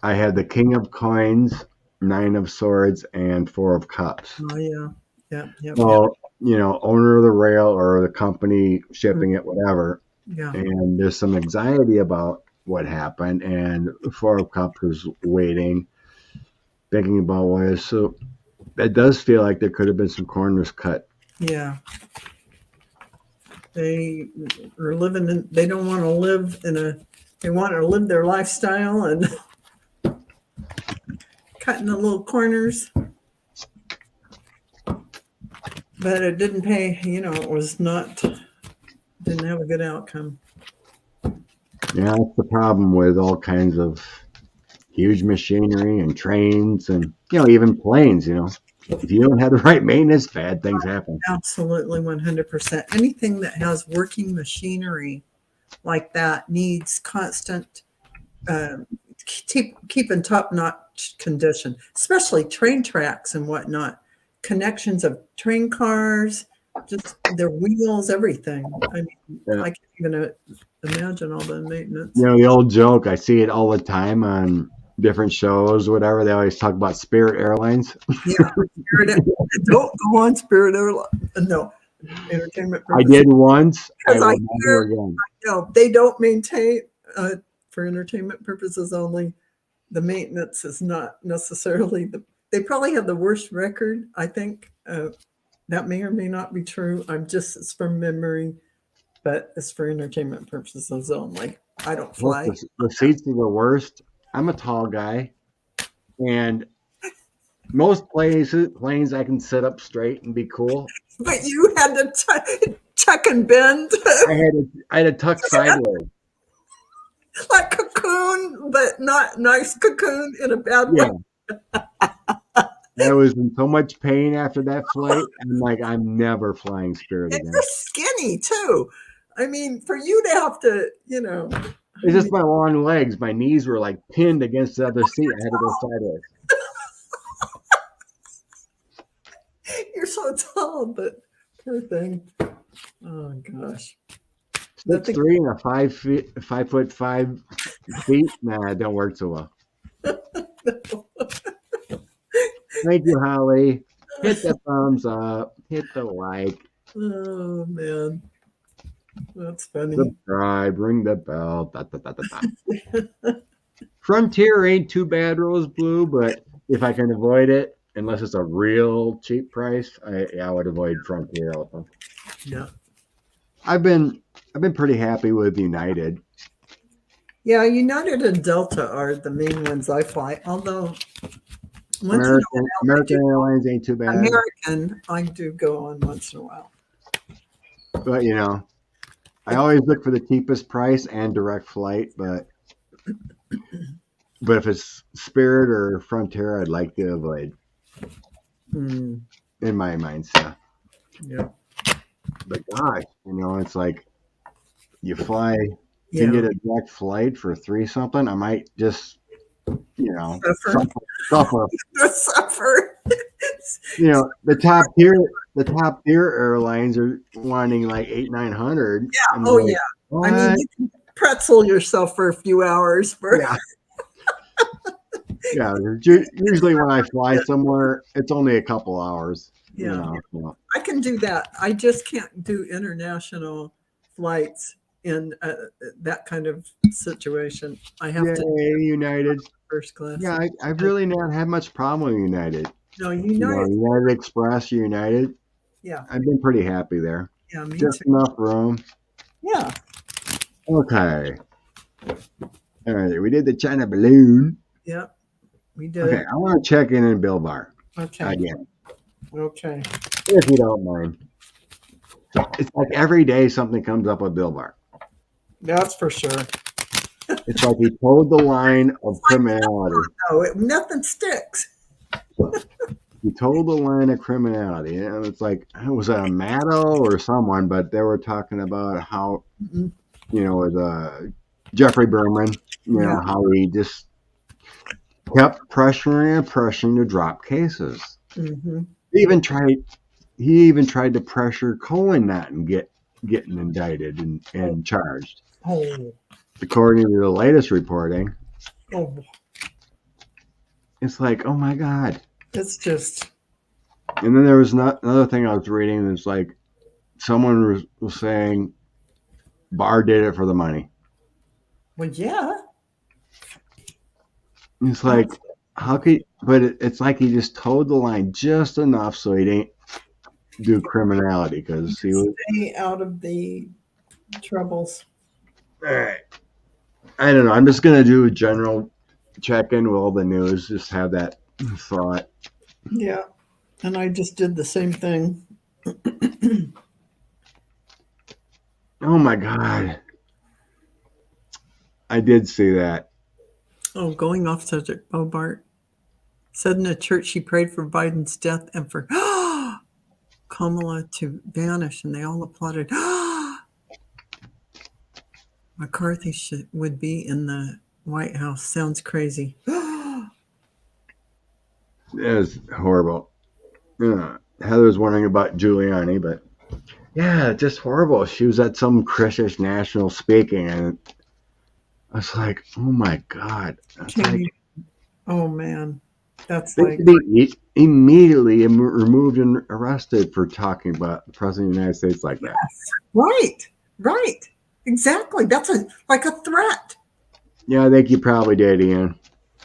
[SPEAKER 2] I had the King of Coins, Nine of Swords, and Four of Cups.
[SPEAKER 1] Oh, yeah. Yeah.
[SPEAKER 2] So, owner of the rail or the company shipping it, whatever.
[SPEAKER 1] Yeah.
[SPEAKER 2] And there's some anxiety about what happened. And Four of Cups was waiting, thinking about why. So that does feel like there could have been some corners cut.
[SPEAKER 1] Yeah. They are living they don't want to live they want to live their lifestyle and cutting the little corners. But it didn't pay, didn't have a good outcome.
[SPEAKER 2] Yeah, that's the problem with all kinds of huge machinery and trains and, even planes, If you don't have the right maintenance, bad things happen.
[SPEAKER 1] Absolutely, 100%. Anything that has working machinery like that needs constant, keep in top-notch condition, especially train tracks and whatnot. Connections of train cars, just their wheels, everything. I mean, I can't even imagine all the maintenance.
[SPEAKER 2] The old joke, I see it all the time on different shows, whatever. They always talk about Spirit Airlines.
[SPEAKER 1] Yeah, don't go on Spirit Airlines. No, entertainment purposes.
[SPEAKER 2] I did once.
[SPEAKER 1] Because
[SPEAKER 2] I will never again.
[SPEAKER 1] No, they don't maintain for entertainment purposes only. The maintenance is not necessarily they probably have the worst record, I think. That may or may not be true. It's from memory, but it's for entertainment purposes only. I don't fly.
[SPEAKER 2] The seats are the worst. I'm a tall guy, and most planes I can sit up straight and be cool.
[SPEAKER 1] But you had to tuck and bend.
[SPEAKER 2] I had to tuck sideways.
[SPEAKER 1] Like cocoon, but not nice cocoon in a bad way.
[SPEAKER 2] I was in so much pain after that flight. I'm like, I'm never flying Spirit again.
[SPEAKER 1] And you're skinny too. I mean, for you to have to,
[SPEAKER 2] It's just my long legs. My knees were like pinned against the other seat. I had to go sideways.
[SPEAKER 1] You're so tall, but poor thing. Oh gosh.
[SPEAKER 2] 6'3" and a 5'5" feet. Nah, it don't work so well. Thank you, Holly. Hit the thumbs up. Hit the like.
[SPEAKER 1] Oh man, that's funny.
[SPEAKER 2] Subscribe. Ring the bell. Da, da, da, da, da. Frontier ain't too bad, Rose Blue, but if I can avoid it, unless it's a real cheap price, I would avoid Frontier.
[SPEAKER 1] Yeah.
[SPEAKER 2] I've been pretty happy with United.
[SPEAKER 1] Yeah, United and Delta are the main ones I fly. Although
[SPEAKER 2] American Airlines ain't too bad.
[SPEAKER 1] American, I do go on once in a while.
[SPEAKER 2] But I always look for the cheapest price and direct flight. But if it's Spirit or Frontier, I'd like to avoid. In my mindset.
[SPEAKER 1] Yeah.
[SPEAKER 2] But gosh, it's like you fly,
[SPEAKER 1] Yeah.
[SPEAKER 2] can get a direct flight for 3 something. I might just,
[SPEAKER 1] Suffer.
[SPEAKER 2] suffer.
[SPEAKER 1] Suffer.
[SPEAKER 2] The top tier airlines are wanting like 800-900.
[SPEAKER 1] Yeah. Oh, yeah.
[SPEAKER 2] What?
[SPEAKER 1] I mean, you can pretzel yourself for a few hours.
[SPEAKER 2] Yeah. Yeah. Usually when I fly somewhere, it's only a couple hours.
[SPEAKER 1] Yeah. I can do that. I just can't do international flights in that kind of situation. I have to
[SPEAKER 2] Yay, United.
[SPEAKER 1] first class.
[SPEAKER 2] Yeah, I've really not had much problem with United.
[SPEAKER 1] No,
[SPEAKER 2] United Express, United.
[SPEAKER 1] Yeah.
[SPEAKER 2] I've been pretty happy there.
[SPEAKER 1] Yeah, me
[SPEAKER 2] Just
[SPEAKER 1] too.
[SPEAKER 2] enough room.
[SPEAKER 1] Yeah.
[SPEAKER 2] Okay. All right, we did the China balloon.
[SPEAKER 1] Yeah, we did.
[SPEAKER 2] Okay, I want to check in Bill Barr
[SPEAKER 1] Okay.
[SPEAKER 2] again,
[SPEAKER 1] Okay.
[SPEAKER 2] if you don't mind. It's like every day something comes up with Bill Barr.
[SPEAKER 1] That's for sure.
[SPEAKER 2] It's like he told the line of criminality.
[SPEAKER 1] No, nothing sticks.
[SPEAKER 2] He told the line of criminality. And it's like, was that a Maddow or someone? But they were talking about how, with Jeffrey Berman,
[SPEAKER 1] Yeah.
[SPEAKER 2] how he just kept pressuring and pressuring to drop cases.
[SPEAKER 1] Mm-hmm.
[SPEAKER 2] He even tried to pressure Cohen not and getting indicted and charged.
[SPEAKER 1] Oh.
[SPEAKER 2] According to the latest reporting,
[SPEAKER 1] Oh.
[SPEAKER 2] it's like, oh my God.
[SPEAKER 1] It's just.
[SPEAKER 2] And then there was another thing I was reading. It's like someone was saying Barr did it for the money.
[SPEAKER 1] Well, yeah.
[SPEAKER 2] It's like, how could? But it's like he just towed the line just enough so he didn't do criminality because he was.
[SPEAKER 1] Stay out of the troubles.
[SPEAKER 2] All right. I don't know. I'm just gonna do a general check-in with all the news. Just have that thought.
[SPEAKER 1] Yeah. And I just did the same thing.
[SPEAKER 2] Oh my God. I did see that.
[SPEAKER 1] Oh, going off subject, Bobart said in a church she prayed for Biden's death and for Kamala to vanish, and they all applauded. McCarthy would be in the White House. Sounds crazy.
[SPEAKER 2] It was horrible. Heather's wondering about Giuliani, but yeah, just horrible. She was at some Christian national speaking, and I was like, oh my God.
[SPEAKER 1] Oh man, that's
[SPEAKER 2] they
[SPEAKER 1] like
[SPEAKER 2] should be immediately removed and arrested for talking about the president of the United States like that.
[SPEAKER 1] Right, exactly. That's like a threat.
[SPEAKER 2] Yeah, I think you probably did, Ian.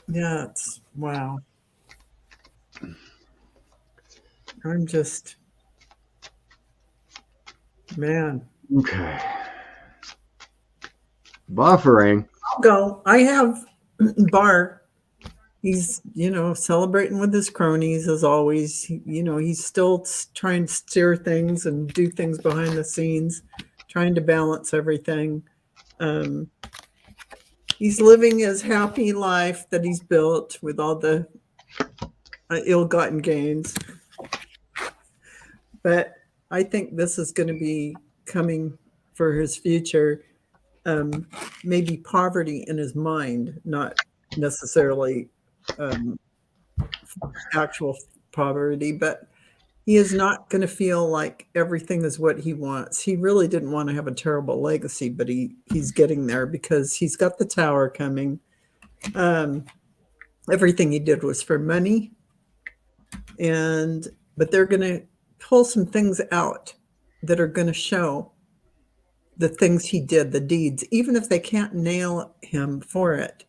[SPEAKER 1] Yeah, it's wow. I'm just, man.
[SPEAKER 2] Okay. Buffering.
[SPEAKER 1] I'll go. I have Barr. He's, celebrating with his cronies as always. He's still trying to steer things and do things behind the scenes, trying to balance everything. He's living his happy life that he's built with all the ill-gotten gains. But I think this is going to be coming for his future. Maybe poverty in his mind, not necessarily actual poverty, but he is not going to feel like everything is what he wants. He really didn't want to have a terrible legacy, but he's getting there because he's got the tower coming. Everything he did was for money, but they're going to pull some things out that are going to show the things he did, the deeds. Even if they can't nail him for it,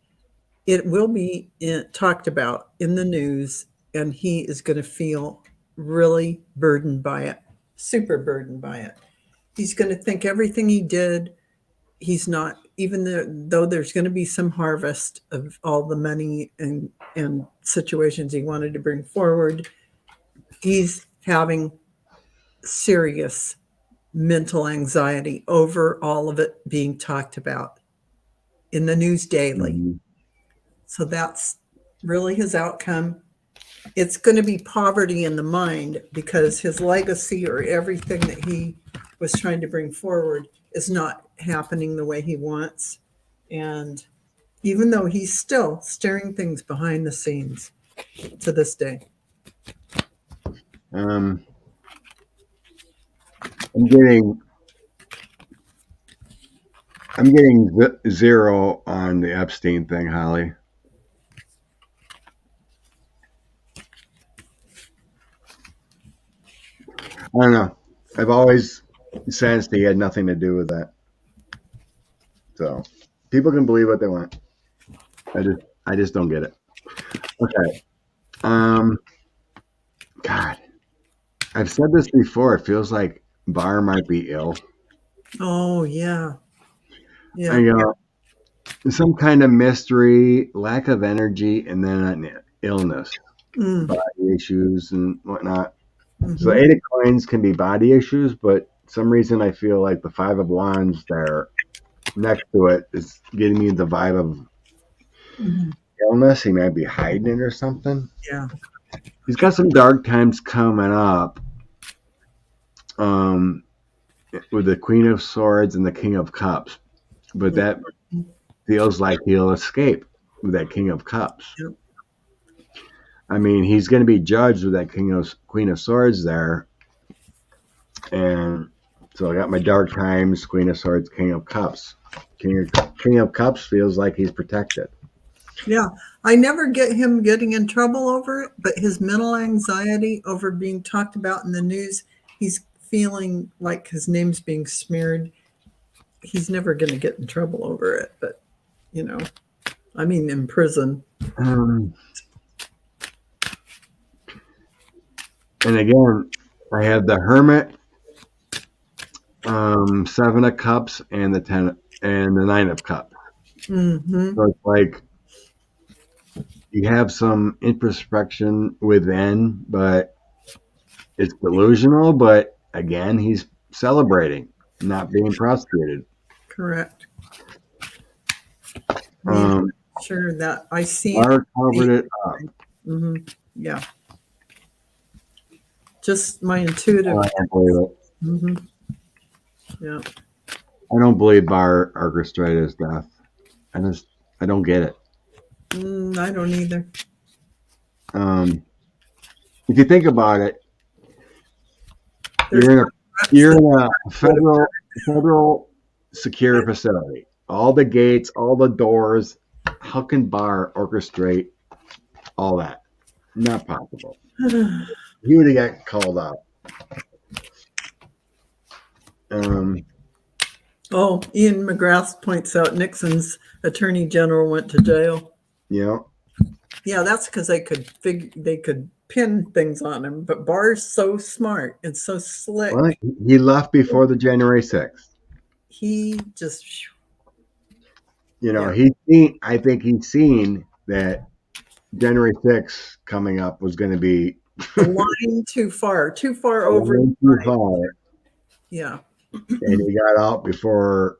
[SPEAKER 1] it will be talked about in the news, and he is going to feel really burdened by it, super burdened by it. He's going to think everything he did, he's not, even though there's going to be some harvest of all the money and situations he wanted to bring forward, he's having serious mental anxiety over all of it being talked about in the news daily. Mm-hmm. So that's really his outcome. It's going to be poverty in the mind because his legacy or everything that he was trying to bring forward is not happening the way he wants. And even though he's still steering things behind the scenes to this day.
[SPEAKER 2] I'm getting zero on the Epstein thing, Holly. I don't know. I've always sensed he had nothing to do with that. So people can believe what they want. I just don't get it. Okay. God, I've said this before. It feels like Barr might be ill.
[SPEAKER 1] Oh yeah. Yeah.
[SPEAKER 2] I go, some kind of mystery, lack of energy, and then an illness, body issues and whatnot. So 8 of coins can be body issues, but some reason I feel like the 5 of wands there next to it is getting me the vibe of illness. He might be hiding it or something.
[SPEAKER 1] Yeah.
[SPEAKER 2] He's got some dark times coming up with the Queen of Swords and the King of Cups. But that feels like he'll escape with that King of Cups.
[SPEAKER 1] Yep.
[SPEAKER 2] I mean, he's going to be judged with that Queen of Swords there. And so I got my dark times, Queen of Swords, King of Cups. King of Cups feels like he's protected.
[SPEAKER 1] Yeah. I never get him getting in trouble over it, but his mental anxiety over being talked about in the news, he's feeling like his name's being smeared. He's never going to get in trouble over it, but, you know, I mean, in prison.
[SPEAKER 2] And again, I have the Hermit, 7 of Cups, and the 10 and the 9 of Cups. So it's like you have some introspection within, but it's delusional. But again, he's celebrating, not being prosecuted.
[SPEAKER 1] Correct. Sure that I see.
[SPEAKER 2] Barr covered it up.
[SPEAKER 1] Yeah. Just my intuitive.
[SPEAKER 2] I don't believe it.
[SPEAKER 1] Yeah.
[SPEAKER 2] I don't believe Barr orchestrated his death. I don't get it.
[SPEAKER 1] I don't either.
[SPEAKER 2] If you think about it, you're in a federal secure facility. All the gates, all the doors. How can Barr orchestrate all that? Not possible. He would have got called out.
[SPEAKER 1] Ian McGrath points out Nixon's attorney general went to jail.
[SPEAKER 2] Yeah.
[SPEAKER 1] Yeah, that's because they could pin things on him. But Barr's so smart and so slick.
[SPEAKER 2] Well, he left before the January 6th.
[SPEAKER 1] He just,
[SPEAKER 2] I think he's seen that January 6th coming up was going to be
[SPEAKER 1] a line too far over.
[SPEAKER 2] Too far.
[SPEAKER 1] Yeah.
[SPEAKER 2] And he got out before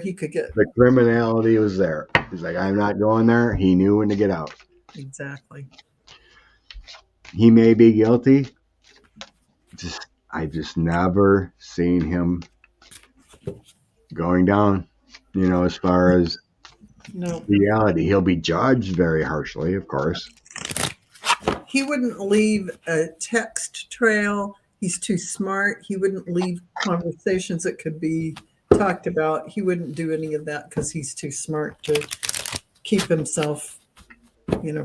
[SPEAKER 1] he could get
[SPEAKER 2] the criminality was there. He's like, I'm not going there. He knew when to get out.
[SPEAKER 1] Exactly.
[SPEAKER 2] He may be guilty. I just never seen him going down, as far as reality. He'll be judged very harshly, of course.
[SPEAKER 1] He wouldn't leave a text trail. He's too smart. He wouldn't leave conversations that could be talked about. He wouldn't do any of that because he's too smart to keep himself,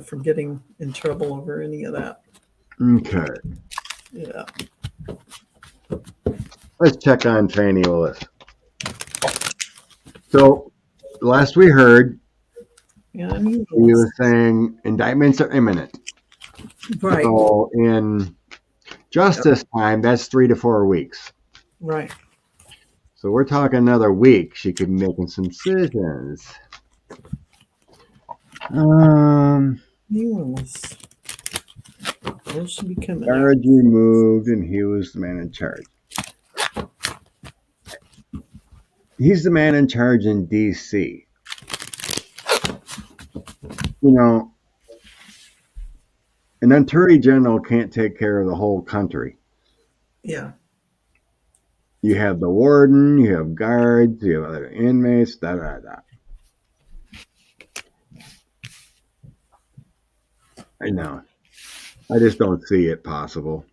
[SPEAKER 1] from getting in trouble over any of that.
[SPEAKER 2] Okay.
[SPEAKER 1] Yeah.
[SPEAKER 2] Let's check on Fani Willis. So, last we heard, he was saying indictments are imminent.
[SPEAKER 1] Right.
[SPEAKER 2] So, in justice time, that's 3 to 4 weeks.
[SPEAKER 1] Right.
[SPEAKER 2] So, we're talking another week. She could be making some decisions.
[SPEAKER 1] He was. Where should be coming?
[SPEAKER 2] Charge removed, and he was the man in charge. He's the man in charge in D.C. An attorney general can't take care of the whole country.
[SPEAKER 1] Yeah.
[SPEAKER 2] You have the warden, you have guards, you have other inmates, da da da. I know. I just don't see it possible.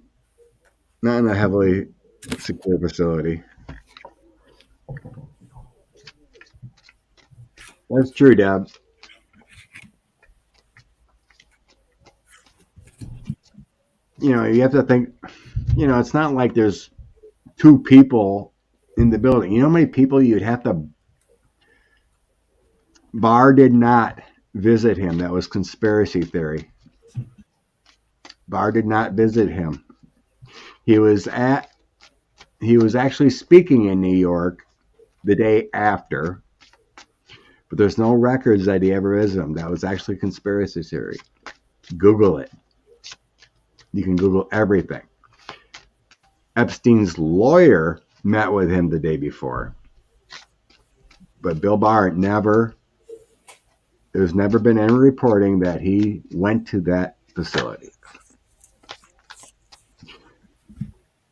[SPEAKER 2] Not in a heavily secure facility. That's true, Deb. You have to think, it's not like there's two people in the building. You know how many people you'd have to. Barr did not visit him. That was conspiracy theory. Barr did not visit him. He was actually speaking in New York the day after, but there's no records that he ever visited him. That was actually conspiracy theory. Google it. You can Google everything. Epstein's lawyer met with him the day before, but Bill Barr there's never been any reporting that he went to that facility.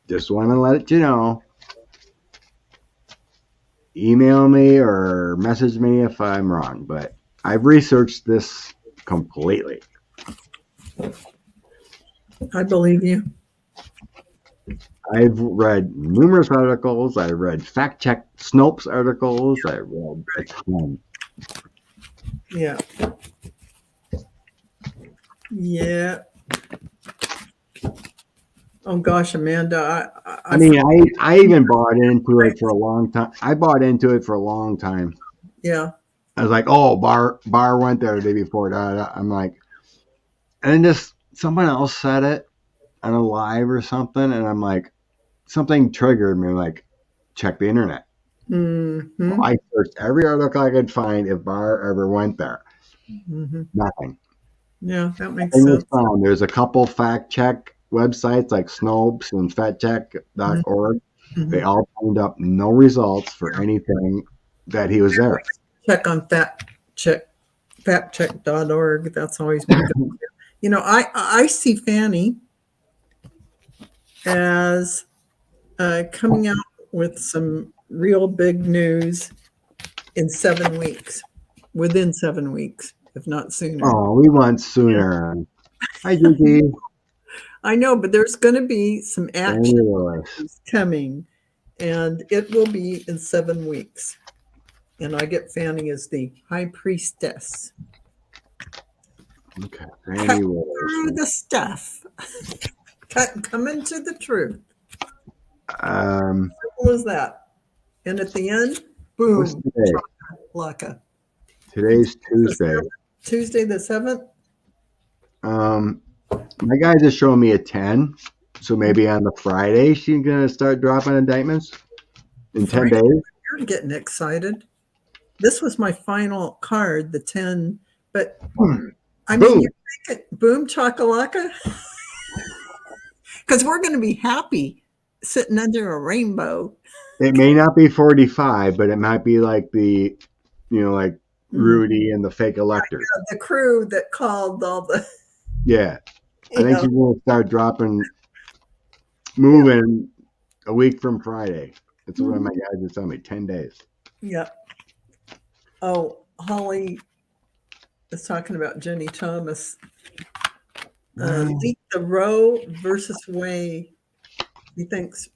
[SPEAKER 2] Just want to let you know. Email me or message me if I'm wrong, but I've researched this completely.
[SPEAKER 1] I believe you.
[SPEAKER 2] I've read numerous articles. I read fact-check Snopes articles. I read a ton.
[SPEAKER 1] Yeah. Yeah. Oh gosh, Amanda,
[SPEAKER 2] I mean, I even bought into it for a long time. I bought into it for a long time.
[SPEAKER 1] Yeah.
[SPEAKER 2] I was like, oh, Barr went there the day before. Da, da. I'm like, and then just someone else said it on a live or something, and I'm like, something triggered me. Like, check the internet.
[SPEAKER 1] Mm-hmm.
[SPEAKER 2] I searched every article I could find if Barr ever went there.
[SPEAKER 1] Mm-hmm.
[SPEAKER 2] Nothing.
[SPEAKER 1] Yeah, that makes sense.
[SPEAKER 2] There's a couple fact check websites like Snopes and fatcheck.org.
[SPEAKER 1] Mm-hmm.
[SPEAKER 2] They all turned up no results for anything that he was there.
[SPEAKER 1] Check on factcheck.org. That's always been good. I see Fani as coming out with some real big news in 7 weeks, within 7 weeks, if not sooner.
[SPEAKER 2] Oh, we want sooner. Hi, Gigi.
[SPEAKER 1] I know, but there's going to be some action coming, and it will be in 7 weeks. And I get Fani as the high priestess.
[SPEAKER 2] Okay.
[SPEAKER 1] Cut through the stuff. Come into the truth. Simple as that. And at the end, boom. Laka.
[SPEAKER 2] Today's Tuesday.
[SPEAKER 1] Tuesday the 7th?
[SPEAKER 2] My guy just showing me a 10. So maybe on the Friday she's going to start dropping indictments in 10 days.
[SPEAKER 1] You're getting excited. This was my final card, the 10. But, I mean, you think it boom chakalaka? Because we're going to be happy sitting under a rainbow.
[SPEAKER 2] It may not be 45, but it might be like the, like Rudy and the fake electors.
[SPEAKER 1] The crew that called all the.
[SPEAKER 2] Yeah. I think she's going to start moving a week from Friday. That's what my guys just told me, 10 days.
[SPEAKER 1] Yeah. Oh, Holly is talking about Jenny Thomas. Leak the Roe versus Wade. He thinks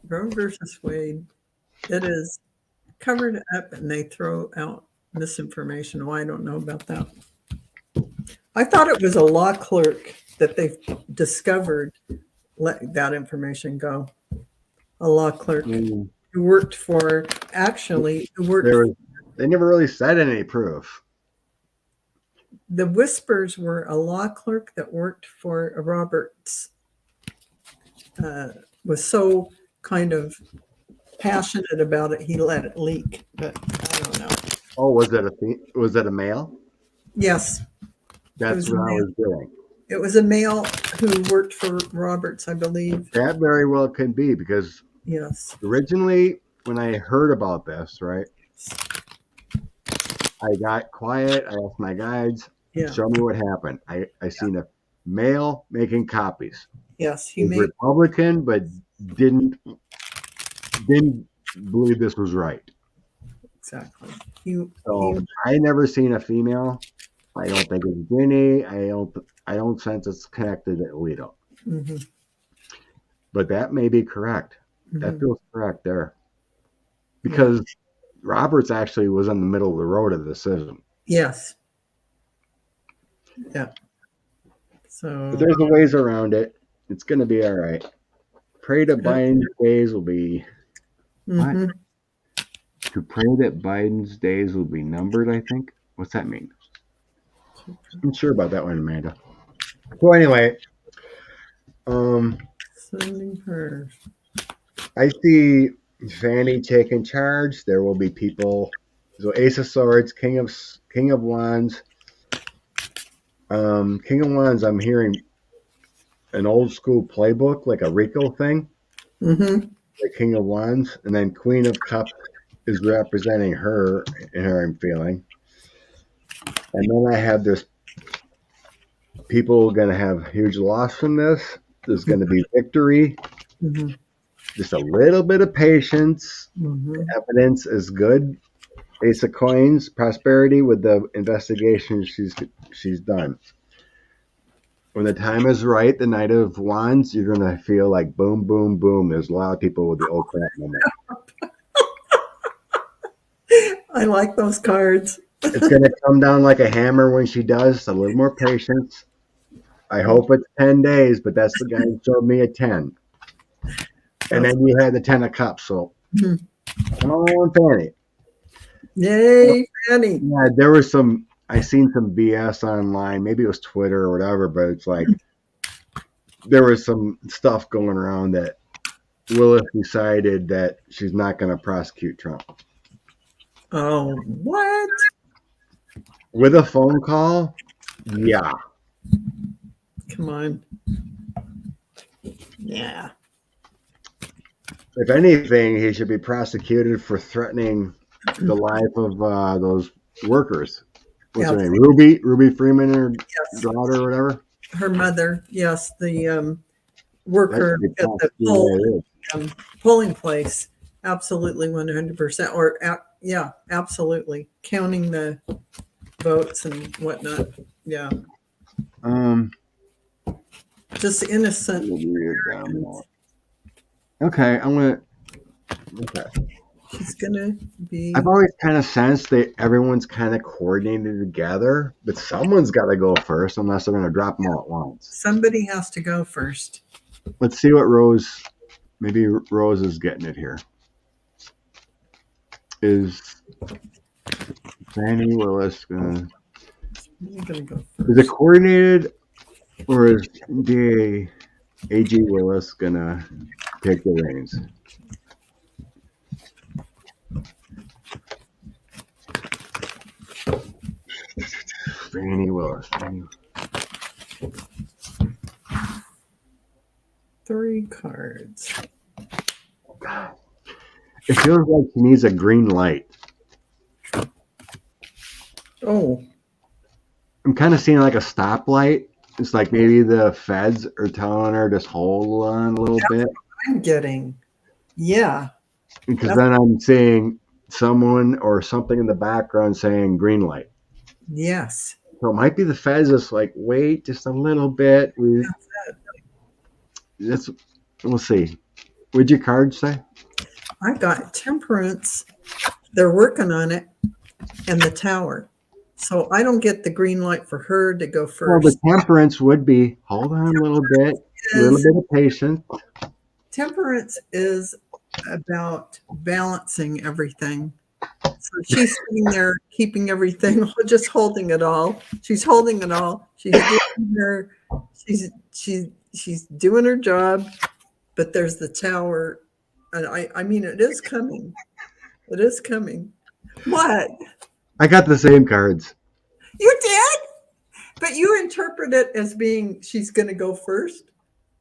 [SPEAKER 1] Roe versus Wade, it is covered up and they throw out misinformation. Well, I don't know about that. I thought it was a law clerk that they've discovered let that information go. A law clerk who worked for,
[SPEAKER 2] they never really said any proof.
[SPEAKER 1] The whispers were a law clerk that worked for Roberts was so kind of passionate about it, he let it leak. But I don't know.
[SPEAKER 2] Oh, was it a male?
[SPEAKER 1] Yes.
[SPEAKER 2] That's what I was doing.
[SPEAKER 1] It was a male who worked for Roberts, I believe.
[SPEAKER 2] That very well can be because
[SPEAKER 1] yes,
[SPEAKER 2] originally when I heard about this, right, I got quiet. I asked my guides, show me what happened. I seen a male making copies.
[SPEAKER 1] Yes,
[SPEAKER 2] he was Republican, but didn't didn't believe this was right.
[SPEAKER 1] Exactly.
[SPEAKER 2] So I never seen a female. I don't think it's Ginny. I don't sense it's connected to Alito.
[SPEAKER 1] Mm-hmm.
[SPEAKER 2] But that may be correct.
[SPEAKER 1] Mm-hmm.
[SPEAKER 2] That feels correct there. Because Roberts actually was in the middle of the road of the decision.
[SPEAKER 1] Yes. Yeah. So
[SPEAKER 2] But there's a ways around it. It's going to be all right. Pray that Biden's days will be...
[SPEAKER 1] mm-hmm.
[SPEAKER 2] What? To pray that Biden's days will be numbered, I think. What's that mean? I'm sure about that one, Amanda. So anyway,
[SPEAKER 1] Sending her.
[SPEAKER 2] I see Fani taking charge. There will be people. So Ace of Swords, King of Wands. King of Wands, I'm hearing an old school playbook, like a Rico thing.
[SPEAKER 1] Mm-hmm.
[SPEAKER 2] The King of Wands. And then Queen of Cups is representing her in her I'm feeling. And then I have this people going to have huge loss from this. There's going to be victory.
[SPEAKER 1] Mm-hmm.
[SPEAKER 2] Just a little bit of patience.
[SPEAKER 1] Mm-hmm.
[SPEAKER 2] The evidence is good. Ace of Coins, prosperity with the investigation she's done. When the time is right, the Knight of Wands, you're going to feel like boom, boom, boom. There's a lot of people with the old crap moment.
[SPEAKER 1] I like those cards.
[SPEAKER 2] It's going to come down like a hammer when she does. A little more patience. I hope it's 10 days, but that's the guy who showed me a 10. And then you had the 10 of Cups. So,
[SPEAKER 1] Mhm.
[SPEAKER 2] I'm on Fani.
[SPEAKER 1] Yay, Fani.
[SPEAKER 2] Yeah, there was I seen some BS online. Maybe it was Twitter or whatever, but it's like there was some stuff going around that Willis decided that she's not going to prosecute Trump.
[SPEAKER 1] Oh, what?
[SPEAKER 2] With a phone call? Yeah.
[SPEAKER 1] Come on. Yeah.
[SPEAKER 2] If anything, he should be prosecuted for threatening the life of those workers. What's her name? Ruby Freeman, her daughter or whatever?
[SPEAKER 1] Her mother, yes, the worker at the polling place. Absolutely, 100%. Or, yeah, absolutely. Counting the votes and whatnot. Yeah. Just innocent.
[SPEAKER 2] Okay, I'm going to... Okay.
[SPEAKER 1] She's going to be...
[SPEAKER 2] I've always kind of sensed that everyone's kind of coordinated together, but someone's got to go first unless they're going to drop them all at once.
[SPEAKER 1] Somebody has to go first.
[SPEAKER 2] Let's see what Rose... Maybe Rose is getting it here. Is Fani Willis going
[SPEAKER 1] to go first?
[SPEAKER 2] Is it coordinated, or is DA AG Willis going to take the reins? Fani Willis.
[SPEAKER 1] 3 cards.
[SPEAKER 2] It feels like he needs a green light.
[SPEAKER 1] Oh.
[SPEAKER 2] I'm kind of seeing like a stoplight. It's like maybe the feds are telling her just hold on a little bit.
[SPEAKER 1] I'm getting. Yeah.
[SPEAKER 2] Because then I'm seeing someone or something in the background saying green light.
[SPEAKER 1] Yes.
[SPEAKER 2] So it might be the feds just like, wait just a little bit. We'll see. What'd your card say?
[SPEAKER 1] I got Temperance. They're working on it. And the Tower. So I don't get the green light for her to go first.
[SPEAKER 2] Well, the Temperance would be, hold on a little bit of patience.
[SPEAKER 1] Temperance is about balancing everything. So she's sitting there keeping everything, just holding it all. She's holding it all. She's doing her job, but there's the Tower. And I mean, it is coming. It is coming. What?
[SPEAKER 2] I got the same cards.
[SPEAKER 1] You did? But you interpret it as being she's going to go first?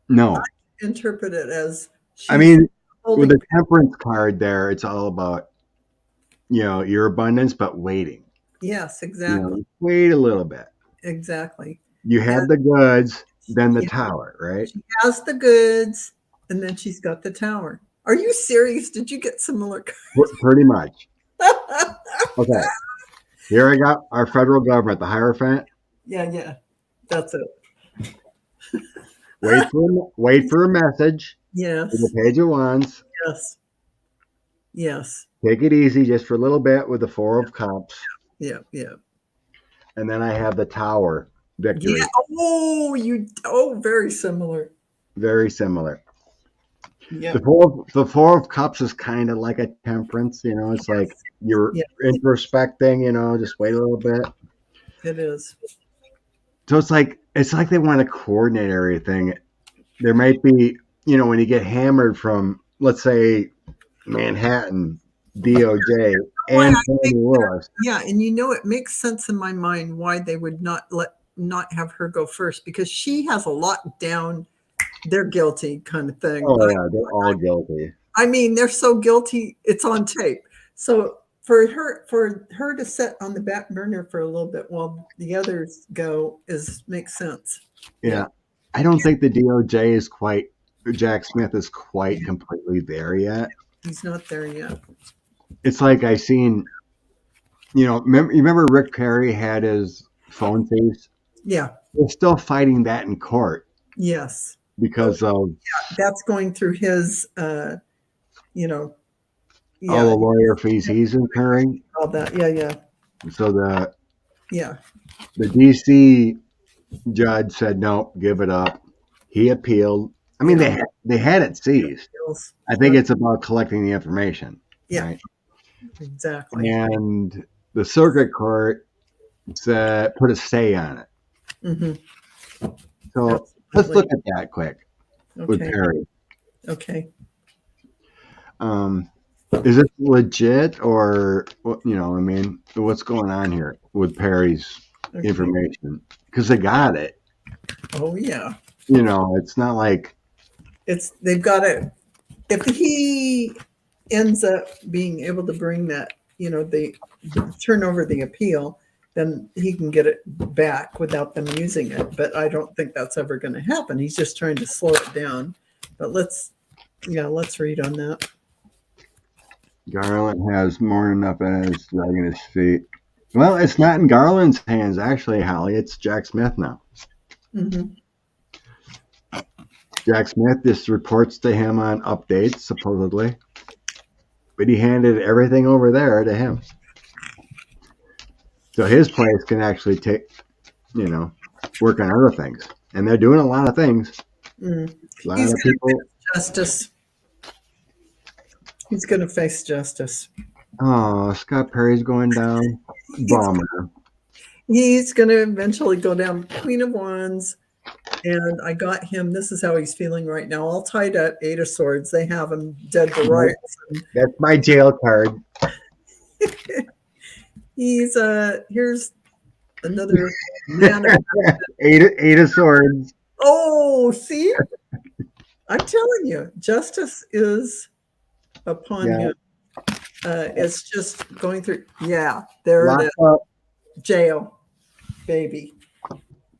[SPEAKER 2] No.
[SPEAKER 1] I interpret it as
[SPEAKER 2] with the Temperance card there, it's all about, your abundance, but waiting.
[SPEAKER 1] Yes, exactly.
[SPEAKER 2] Wait a little bit.
[SPEAKER 1] Exactly.
[SPEAKER 2] You have the goods, then the Tower, right?
[SPEAKER 1] She has the goods, and then she's got the Tower. Are you serious? Did you get similar?
[SPEAKER 2] Pretty much. Okay. Here I got our federal government, the Hierophant.
[SPEAKER 1] Yeah. That's it.
[SPEAKER 2] Wait for a message.
[SPEAKER 1] Yes.
[SPEAKER 2] To the page it wants.
[SPEAKER 1] Yes.
[SPEAKER 2] Take it easy just for a little bit with the Four of Cups.
[SPEAKER 1] Yeah.
[SPEAKER 2] And then I have the Tower victory.
[SPEAKER 1] Yeah. Very similar.
[SPEAKER 2] Very similar.
[SPEAKER 1] Yeah.
[SPEAKER 2] The Four of Cups is kind of like a Temperance, it's like you're introspecting, just wait a little bit.
[SPEAKER 1] It is.
[SPEAKER 2] So it's like they want to coordinate everything. There might be, when you get hammered from, let's say, Manhattan, DOJ, and Fani Willis.
[SPEAKER 1] Yeah, and it makes sense in my mind why they would not have her go first, because she has a lot down. They're guilty kind of thing.
[SPEAKER 2] Oh yeah, they're all guilty.
[SPEAKER 1] I mean, they're so guilty, it's on tape. So for her to sit on the back burner for a little bit while the others go makes sense.
[SPEAKER 2] Yeah. I don't think the DOJ Jack Smith is quite completely there yet.
[SPEAKER 1] He's not there yet.
[SPEAKER 2] It's like I seen, remember Rick Perry had his phone thieves?
[SPEAKER 1] Yeah.
[SPEAKER 2] They're still fighting that in court.
[SPEAKER 1] Yes.
[SPEAKER 2] Because of
[SPEAKER 1] that's going through his
[SPEAKER 2] all the lawyer fees he's incurring.
[SPEAKER 1] All that, yeah.
[SPEAKER 2] So the DC judge said no, give it up. He appealed. I mean, they had it seized. I think it's about collecting the information.
[SPEAKER 1] Yeah,
[SPEAKER 2] right?
[SPEAKER 1] Exactly.
[SPEAKER 2] And the circuit court put a stay on it.
[SPEAKER 1] Mm-hmm.
[SPEAKER 2] So let's look at that quick with Perry.
[SPEAKER 1] Okay.
[SPEAKER 2] Is it legit or what's going on here with Perry's information? Because they got it.
[SPEAKER 1] Oh yeah.
[SPEAKER 2] It's not like
[SPEAKER 1] they've got it. If he ends up being able to bring that, they turn over the appeal, then he can get it back without them using it. But I don't think that's ever going to happen. He's just trying to slow it down. But let's read on that.
[SPEAKER 2] Garland has more than enough as dragging his feet. Well, it's not in Garland's hands, actually, Holly. It's Jack Smith now.
[SPEAKER 1] Mm-hmm.
[SPEAKER 2] Jack Smith just reports to him on updates, supposedly. But he handed everything over there to him. So his place can actually work on other things. And they're doing a lot of things.
[SPEAKER 1] Mm.
[SPEAKER 2] A lot of people.
[SPEAKER 1] Justice. He's going to face justice.
[SPEAKER 2] Oh, Scott Perry's going down. Bummer.
[SPEAKER 1] He's going to eventually go down Queen of Wands. And I got him. This is how he's feeling right now. All tied up, 8 of Swords. They have him dead to rights.
[SPEAKER 2] That's my jail card.
[SPEAKER 1] He's here's another man.
[SPEAKER 2] eight of Swords.
[SPEAKER 1] Oh, see? I'm telling you, justice is upon him. It's just going through. Yeah, there it is.
[SPEAKER 2] Up.
[SPEAKER 1] Jail, baby.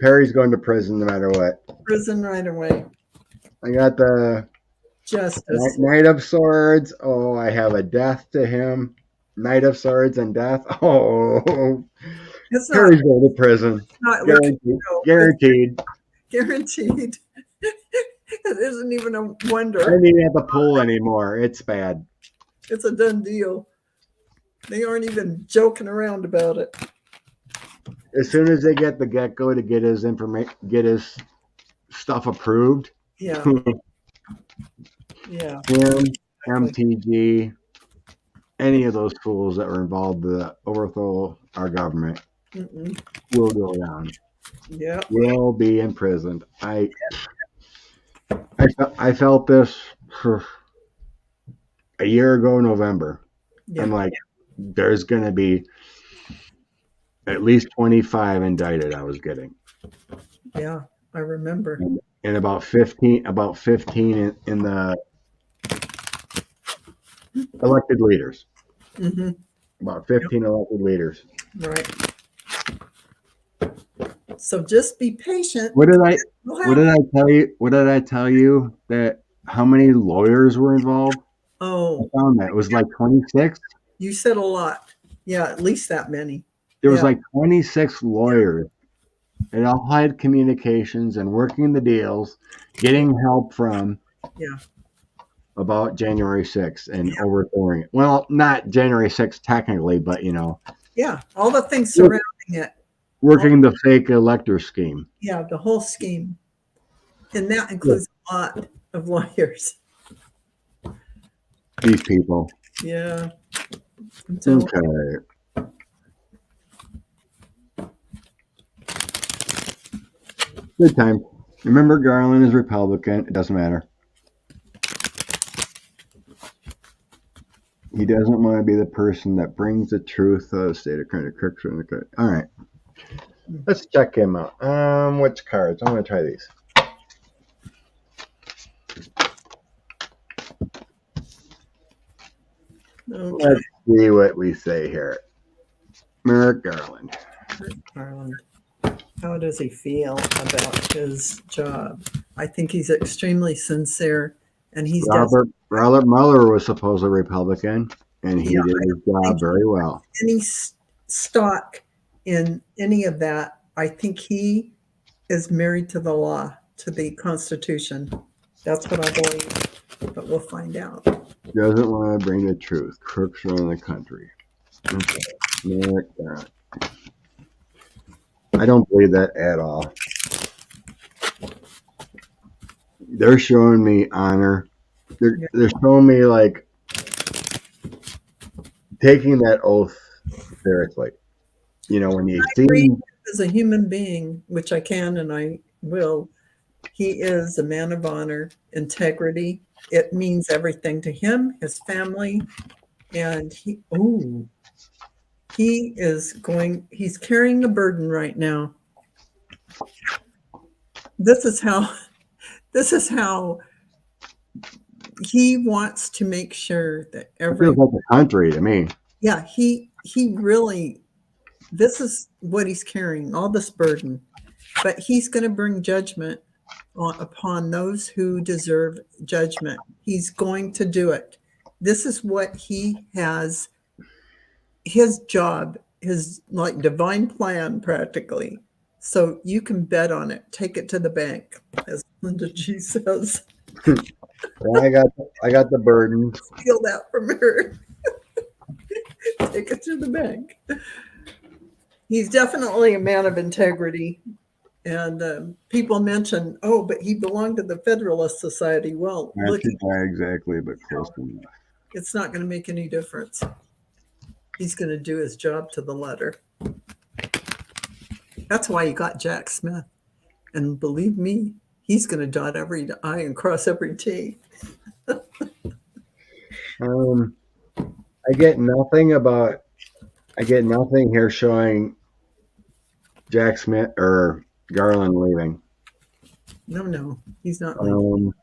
[SPEAKER 2] Perry's going to prison no matter what.
[SPEAKER 1] Prison right away.
[SPEAKER 2] I got the
[SPEAKER 1] justice.
[SPEAKER 2] Knight of Swords. Oh, I have a death to him. Knight of Swords and death. Oh, Perry's going to prison. Guaranteed.
[SPEAKER 1] Guaranteed. It isn't even a wonder.
[SPEAKER 2] I don't even have to pull anymore. It's bad.
[SPEAKER 1] It's a done deal. They aren't even joking around about it.
[SPEAKER 2] As soon as they get the get-go to get his stuff approved.
[SPEAKER 1] Yeah. Yeah.
[SPEAKER 2] Him, MTG, any of those fools that were involved to overthrow our government will go down.
[SPEAKER 1] Yeah.
[SPEAKER 2] Will be imprisoned. I felt this for a year ago, November. Yeah. I'm like, there's going to be at least 25 indicted I was getting.
[SPEAKER 1] Yeah, I remember.
[SPEAKER 2] And about 15 in the elected leaders.
[SPEAKER 1] Mm-hmm.
[SPEAKER 2] About 15 elected leaders.
[SPEAKER 1] Right. So just be patient.
[SPEAKER 2] What did I tell you that how many lawyers were involved?
[SPEAKER 1] Oh,
[SPEAKER 2] found that. It was like 26.
[SPEAKER 1] you said a lot. Yeah, at least that many.
[SPEAKER 2] There was
[SPEAKER 1] Yeah.
[SPEAKER 2] like 26 lawyers. And all had communications and working the deals, getting help from
[SPEAKER 1] Yeah.
[SPEAKER 2] about January 6th and overthrowing it. Well, not January 6th technically, but
[SPEAKER 1] Yeah. All the things surrounding it.
[SPEAKER 2] working the fake elector scheme.
[SPEAKER 1] Yeah, the whole scheme. And that includes a lot of lawyers.
[SPEAKER 2] These people.
[SPEAKER 1] Yeah.
[SPEAKER 2] Okay. Good time. Remember, Garland is Republican. It doesn't matter. He doesn't want to be the person that brings the truth of the state of correction. All right. Let's check him out. Which cards? I'm going to try these.
[SPEAKER 1] Okay.
[SPEAKER 2] Let's see what we say here. Merrick Garland.
[SPEAKER 1] Garland. How does he feel about his job? I think he's extremely sincere, and he's
[SPEAKER 2] Robert Mueller was supposedly Republican, and he did his job very well.
[SPEAKER 1] Any stock in any of that, I think he is married to the law, to the Constitution. That's what I believe, but we'll find out.
[SPEAKER 2] Doesn't want to bring the truth. Crooks run the country. Okay. Merrick Garland. I don't believe that at all. They're showing me honor. They're showing me like taking that oath seriously. When you see
[SPEAKER 1] as a human being, which I can and I will, he is a man of honor, integrity. It means everything to him, his family, and he's carrying a burden right now. This is how he wants to make sure that
[SPEAKER 2] it feels like a country to me.
[SPEAKER 1] Yeah, he really, this is what he's carrying, all this burden. But he's going to bring judgment upon those who deserve judgment. He's going to do it. This is what he has. His job, his like divine plan, practically. So you can bet on it. Take it to the bank, as Linda G says.
[SPEAKER 2] I got the burden.
[SPEAKER 1] Steal that from her. Take it to the bank. He's definitely a man of integrity. And people mention, but he belonged to the Federalist Society. Well,
[SPEAKER 2] not exactly, but close enough.
[SPEAKER 1] It's not going to make any difference. He's going to do his job to the letter. That's why you got Jack Smith. And believe me, he's going to dot every I and cross every T.
[SPEAKER 2] I get nothing here showing Jack Smith or Garland leaving.
[SPEAKER 1] No, he's not leaving.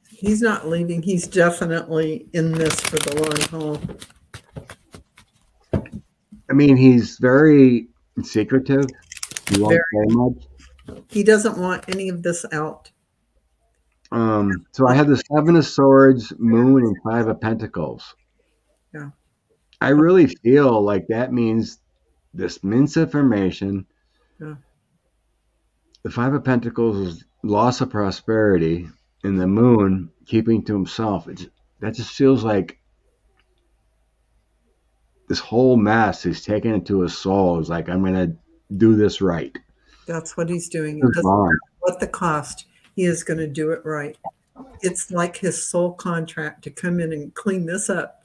[SPEAKER 1] He's not leaving. He's definitely in this for the long haul.
[SPEAKER 2] I mean, he's very secretive. He won't say much.
[SPEAKER 1] He doesn't want any of this out.
[SPEAKER 2] So I have the Seven of Swords, Moon, and Five of Pentacles.
[SPEAKER 1] Yeah.
[SPEAKER 2] I really feel like that means this misinformation.
[SPEAKER 1] Yeah.
[SPEAKER 2] The Five of Pentacles is loss of prosperity, and the Moon keeping to himself. That just feels like this whole mess he's taken into his soul. Is like, I'm going to do this right.
[SPEAKER 1] That's what he's doing. It doesn't matter what the cost. He is going to do it right. It's like his soul contract to come in and clean this up.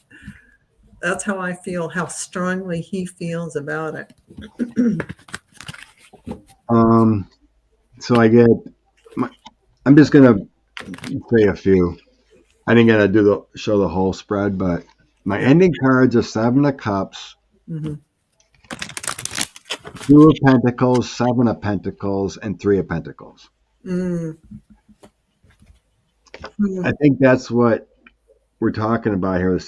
[SPEAKER 1] That's how I feel, how strongly he feels about it.
[SPEAKER 2] So I'm just going to say a few. I didn't get to show the whole spread, but my ending cards are Seven of Cups, Two of Pentacles, Seven of Pentacles, and Three of Pentacles. I think that's what we're talking about here, the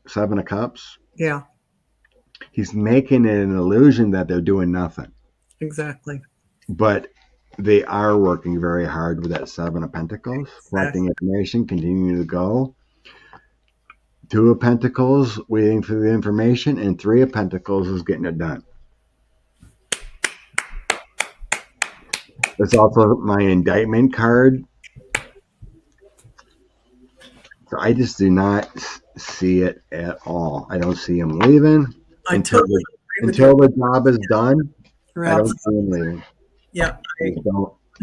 [SPEAKER 2] Seven of Cups.
[SPEAKER 1] Yeah.
[SPEAKER 2] He's making it an illusion that they're doing nothing.
[SPEAKER 1] Exactly.
[SPEAKER 2] But they are working very hard with that 7 of Pentacles, collecting information, continuing to go. 2 of Pentacles, waiting for the information, and 3 of Pentacles is getting it done. It's also my indictment card. So I just do not see it at all. I don't see him leaving until the job is done. I don't see him leaving.
[SPEAKER 1] Yeah, I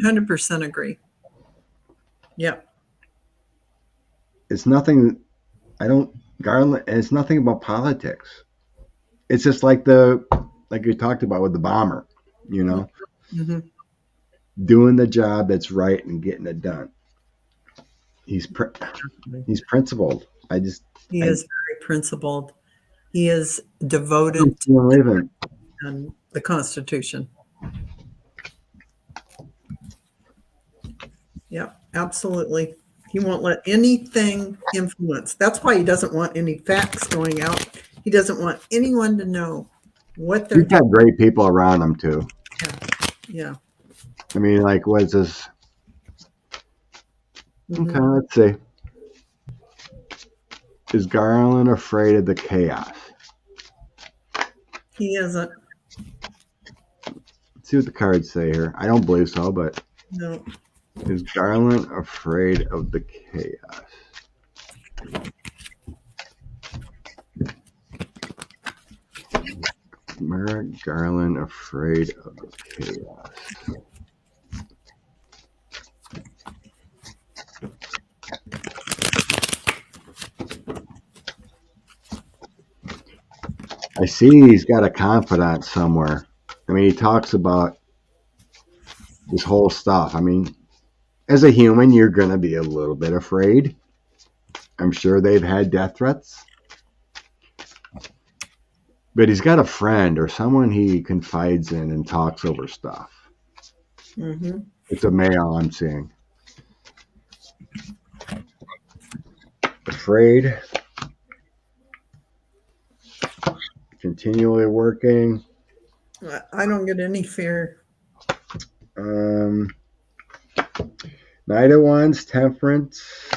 [SPEAKER 1] 100% agree. Yeah.
[SPEAKER 2] It's nothing. Garland. It's nothing about politics. It's just like you talked about with the bomber. You know, doing the job that's right and getting it done. He's principled. He
[SPEAKER 1] is very principled. He is devoted
[SPEAKER 2] to
[SPEAKER 1] the Constitution. Yeah, absolutely. He won't let anything influence. That's why he doesn't want any facts going out. He doesn't want anyone to know what they're doing.
[SPEAKER 2] He's got great people around him too.
[SPEAKER 1] Yeah.
[SPEAKER 2] I mean, like, what's this? Okay, let's see. Is Garland afraid of the chaos?
[SPEAKER 1] He isn't.
[SPEAKER 2] Let's see what the cards say here. I don't believe so, but
[SPEAKER 1] no.
[SPEAKER 2] Is Garland afraid of the chaos? Merrick Garland afraid of the chaos. I see he's got a confidant somewhere. I mean, he talks about this whole stuff. I mean, as a human, you're going to be a little bit afraid. I'm sure they've had death threats. But he's got a friend or someone he confides in and talks over stuff. It's a male I'm seeing. Afraid. Continually working.
[SPEAKER 1] I don't get any fear.
[SPEAKER 2] Knight of Wands, Temperance.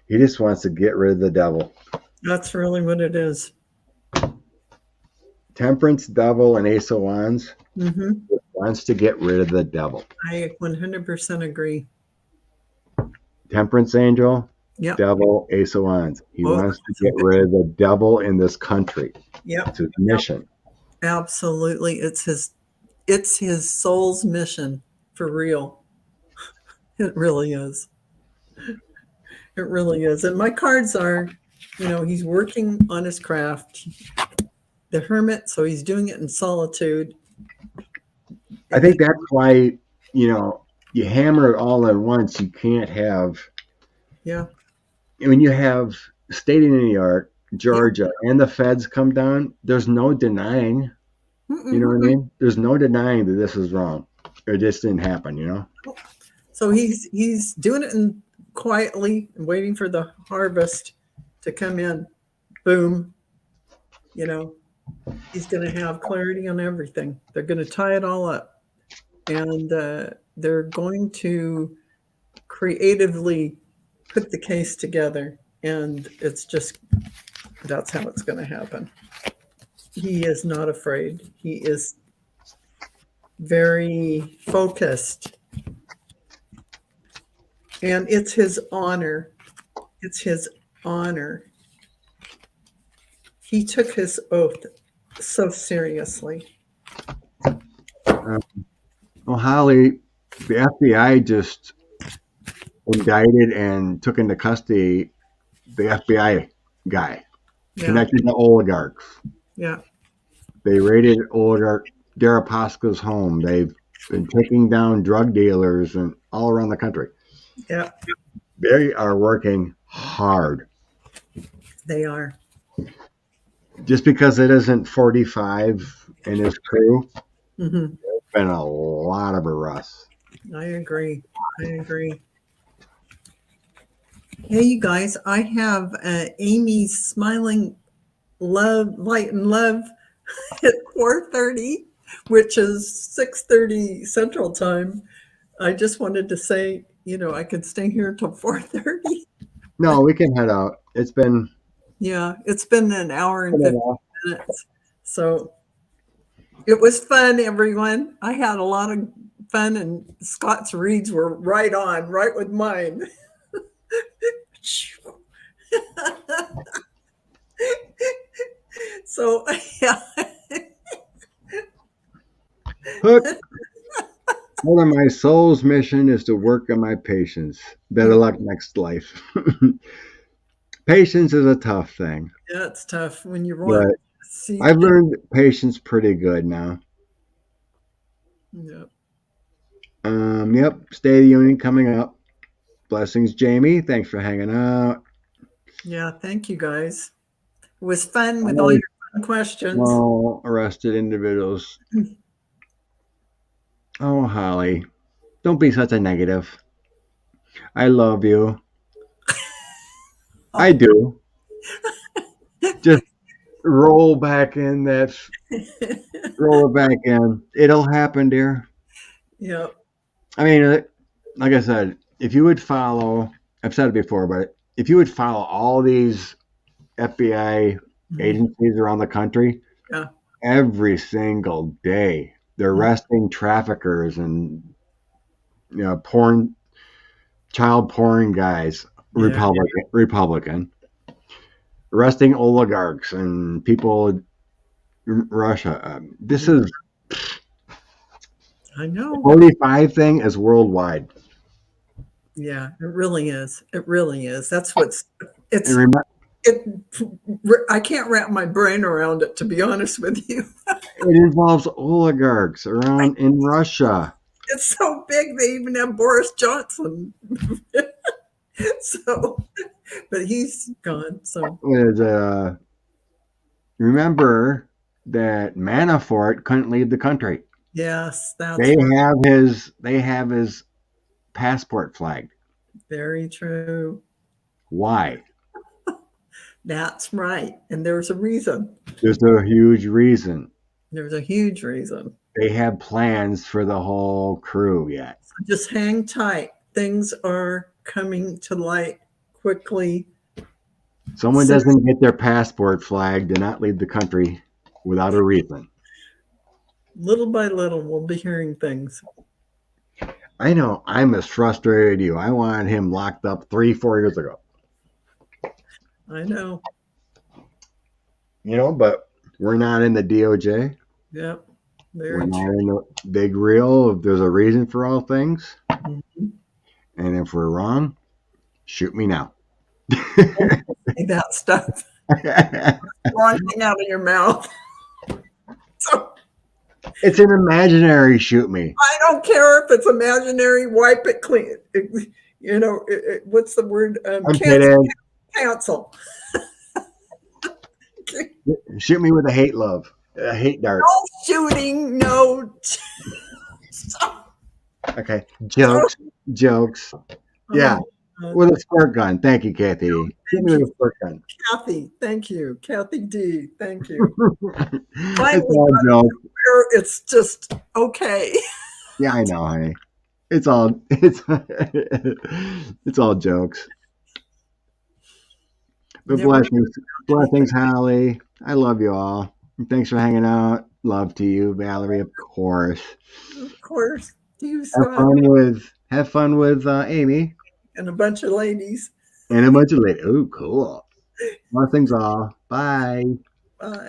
[SPEAKER 2] He just wants to get rid of the devil.
[SPEAKER 1] That's really what it is.
[SPEAKER 2] Temperance, devil, and Ace of Wands. Wants to get rid of the devil.
[SPEAKER 1] I 100% agree.
[SPEAKER 2] Temperance angel.
[SPEAKER 1] Yep.
[SPEAKER 2] Devil, Ace of Wands. He wants to get rid of the devil in this country.
[SPEAKER 1] Yep.
[SPEAKER 2] It's his mission.
[SPEAKER 1] Absolutely. It's his soul's mission for real. It really is. It really is. And my cards are, he's working on his craft. The hermit, so he's doing it in solitude.
[SPEAKER 2] I think that's why, you hammer it all at once. You can't have.
[SPEAKER 1] Yeah.
[SPEAKER 2] When you have state of New York, Georgia, and the feds come down, there's no denying. You know what I mean? There's no denying that this is wrong. It just didn't happen,
[SPEAKER 1] So he's doing it quietly and waiting for the harvest to come in. Boom. He's going to have clarity on everything. They're going to tie it all up. And they're going to creatively put the case together. And that's how it's going to happen. He is not afraid. He is very focused. And it's his honor. It's his honor. He took his oath so seriously.
[SPEAKER 2] Well, Holly, the FBI just indicted and took into custody the FBI guy connected to oligarchs.
[SPEAKER 1] Yeah.
[SPEAKER 2] They raided oligarch Deripaska's home. They've been taking down drug dealers and all around the country.
[SPEAKER 1] Yeah.
[SPEAKER 2] They are working hard.
[SPEAKER 1] They are.
[SPEAKER 2] Just because it isn't 45 and his crew, there's been a lot of arrests.
[SPEAKER 1] I agree. Hey, you guys, I have Amy's smiling light and love at 4:30. which is 6:30 Central Time. I just wanted to say, I could stay here till 4:30.
[SPEAKER 2] No, we can head out. It's been
[SPEAKER 1] Yeah, it's been an hour and
[SPEAKER 2] a
[SPEAKER 1] 50
[SPEAKER 2] while.
[SPEAKER 1] minutes. So it was fun, everyone. I had a lot of fun, and Scott's reads were right on, right with mine. So, yeah.
[SPEAKER 2] Hook. Part of my soul's mission is to work on my patience. Better luck next life. Patience is a tough thing.
[SPEAKER 1] Yeah, it's tough when you want
[SPEAKER 2] But
[SPEAKER 1] to see.
[SPEAKER 2] I've learned patience pretty good now.
[SPEAKER 1] Yep.
[SPEAKER 2] Yep. State of the Union coming up. Blessings, Jamie. Thanks for hanging out.
[SPEAKER 1] Yeah, thank you guys. It was fun with all your fun questions.
[SPEAKER 2] All arrested individuals. Oh, Holly, don't be such a negative. I love you. I do. Just roll back in that. Roll it back in. It'll happen, dear.
[SPEAKER 1] Yep.
[SPEAKER 2] I mean, like I said, if you would follow, I've said it before, but if you would follow all these FBI agencies around the country,
[SPEAKER 1] Yeah.
[SPEAKER 2] every single day, they're arresting traffickers and child porn guys,
[SPEAKER 1] Yeah.
[SPEAKER 2] Republican, arresting oligarchs and people in Russia. This is
[SPEAKER 1] I know.
[SPEAKER 2] 45 thing is worldwide.
[SPEAKER 1] Yeah, it really is. It really is. That's what's it's.
[SPEAKER 2] And remember,
[SPEAKER 1] I can't wrap my brain around it, to be honest with you.
[SPEAKER 2] it involves oligarchs around in Russia.
[SPEAKER 1] It's so big they even have Boris Johnson. So, but he's gone. So
[SPEAKER 2] Remember that Manafort couldn't leave the country.
[SPEAKER 1] yes, that's
[SPEAKER 2] They have his passport flagged.
[SPEAKER 1] very true.
[SPEAKER 2] Why?
[SPEAKER 1] That's right. And there's a reason.
[SPEAKER 2] There's a huge reason.
[SPEAKER 1] There's a huge reason.
[SPEAKER 2] They have plans for the whole crew yet.
[SPEAKER 1] So just hang tight. Things are coming to light quickly.
[SPEAKER 2] Someone doesn't get their passport flagged, do not leave the country without a reason.
[SPEAKER 1] Little by little, we'll be hearing things.
[SPEAKER 2] I know. I'm as frustrated as you. I wanted him locked up 3-4 years ago.
[SPEAKER 1] I know.
[SPEAKER 2] But we're not in the DOJ.
[SPEAKER 1] Yep.
[SPEAKER 2] We're not in the big reel. There's a reason for all things.
[SPEAKER 1] Mm-hmm.
[SPEAKER 2] And if we're wrong, shoot me now.
[SPEAKER 1] Say that stuff. Wrong thing out of your mouth. So,
[SPEAKER 2] it's an imaginary shoot me.
[SPEAKER 1] I don't care if it's imaginary. Wipe it clean. What's the word? Cancel.
[SPEAKER 2] Shoot me with a hate dart.
[SPEAKER 1] No shooting. No.
[SPEAKER 2] Okay. Jokes. Yeah. With a squirt gun. Thank you, Kathy. Shoot me with a squirt gun.
[SPEAKER 1] Kathy, thank you. Kathy D, thank you. It's just okay.
[SPEAKER 2] Yeah, I know, honey. It's all jokes. But blessings, Holly. I love you all. Thanks for hanging out. Love to you, Valerie, of course.
[SPEAKER 1] Of course. You
[SPEAKER 2] Have fun with Amy.
[SPEAKER 1] And a bunch of ladies.
[SPEAKER 2] And a bunch of ladies. Oh, cool. Blessings all. Bye.
[SPEAKER 1] Bye.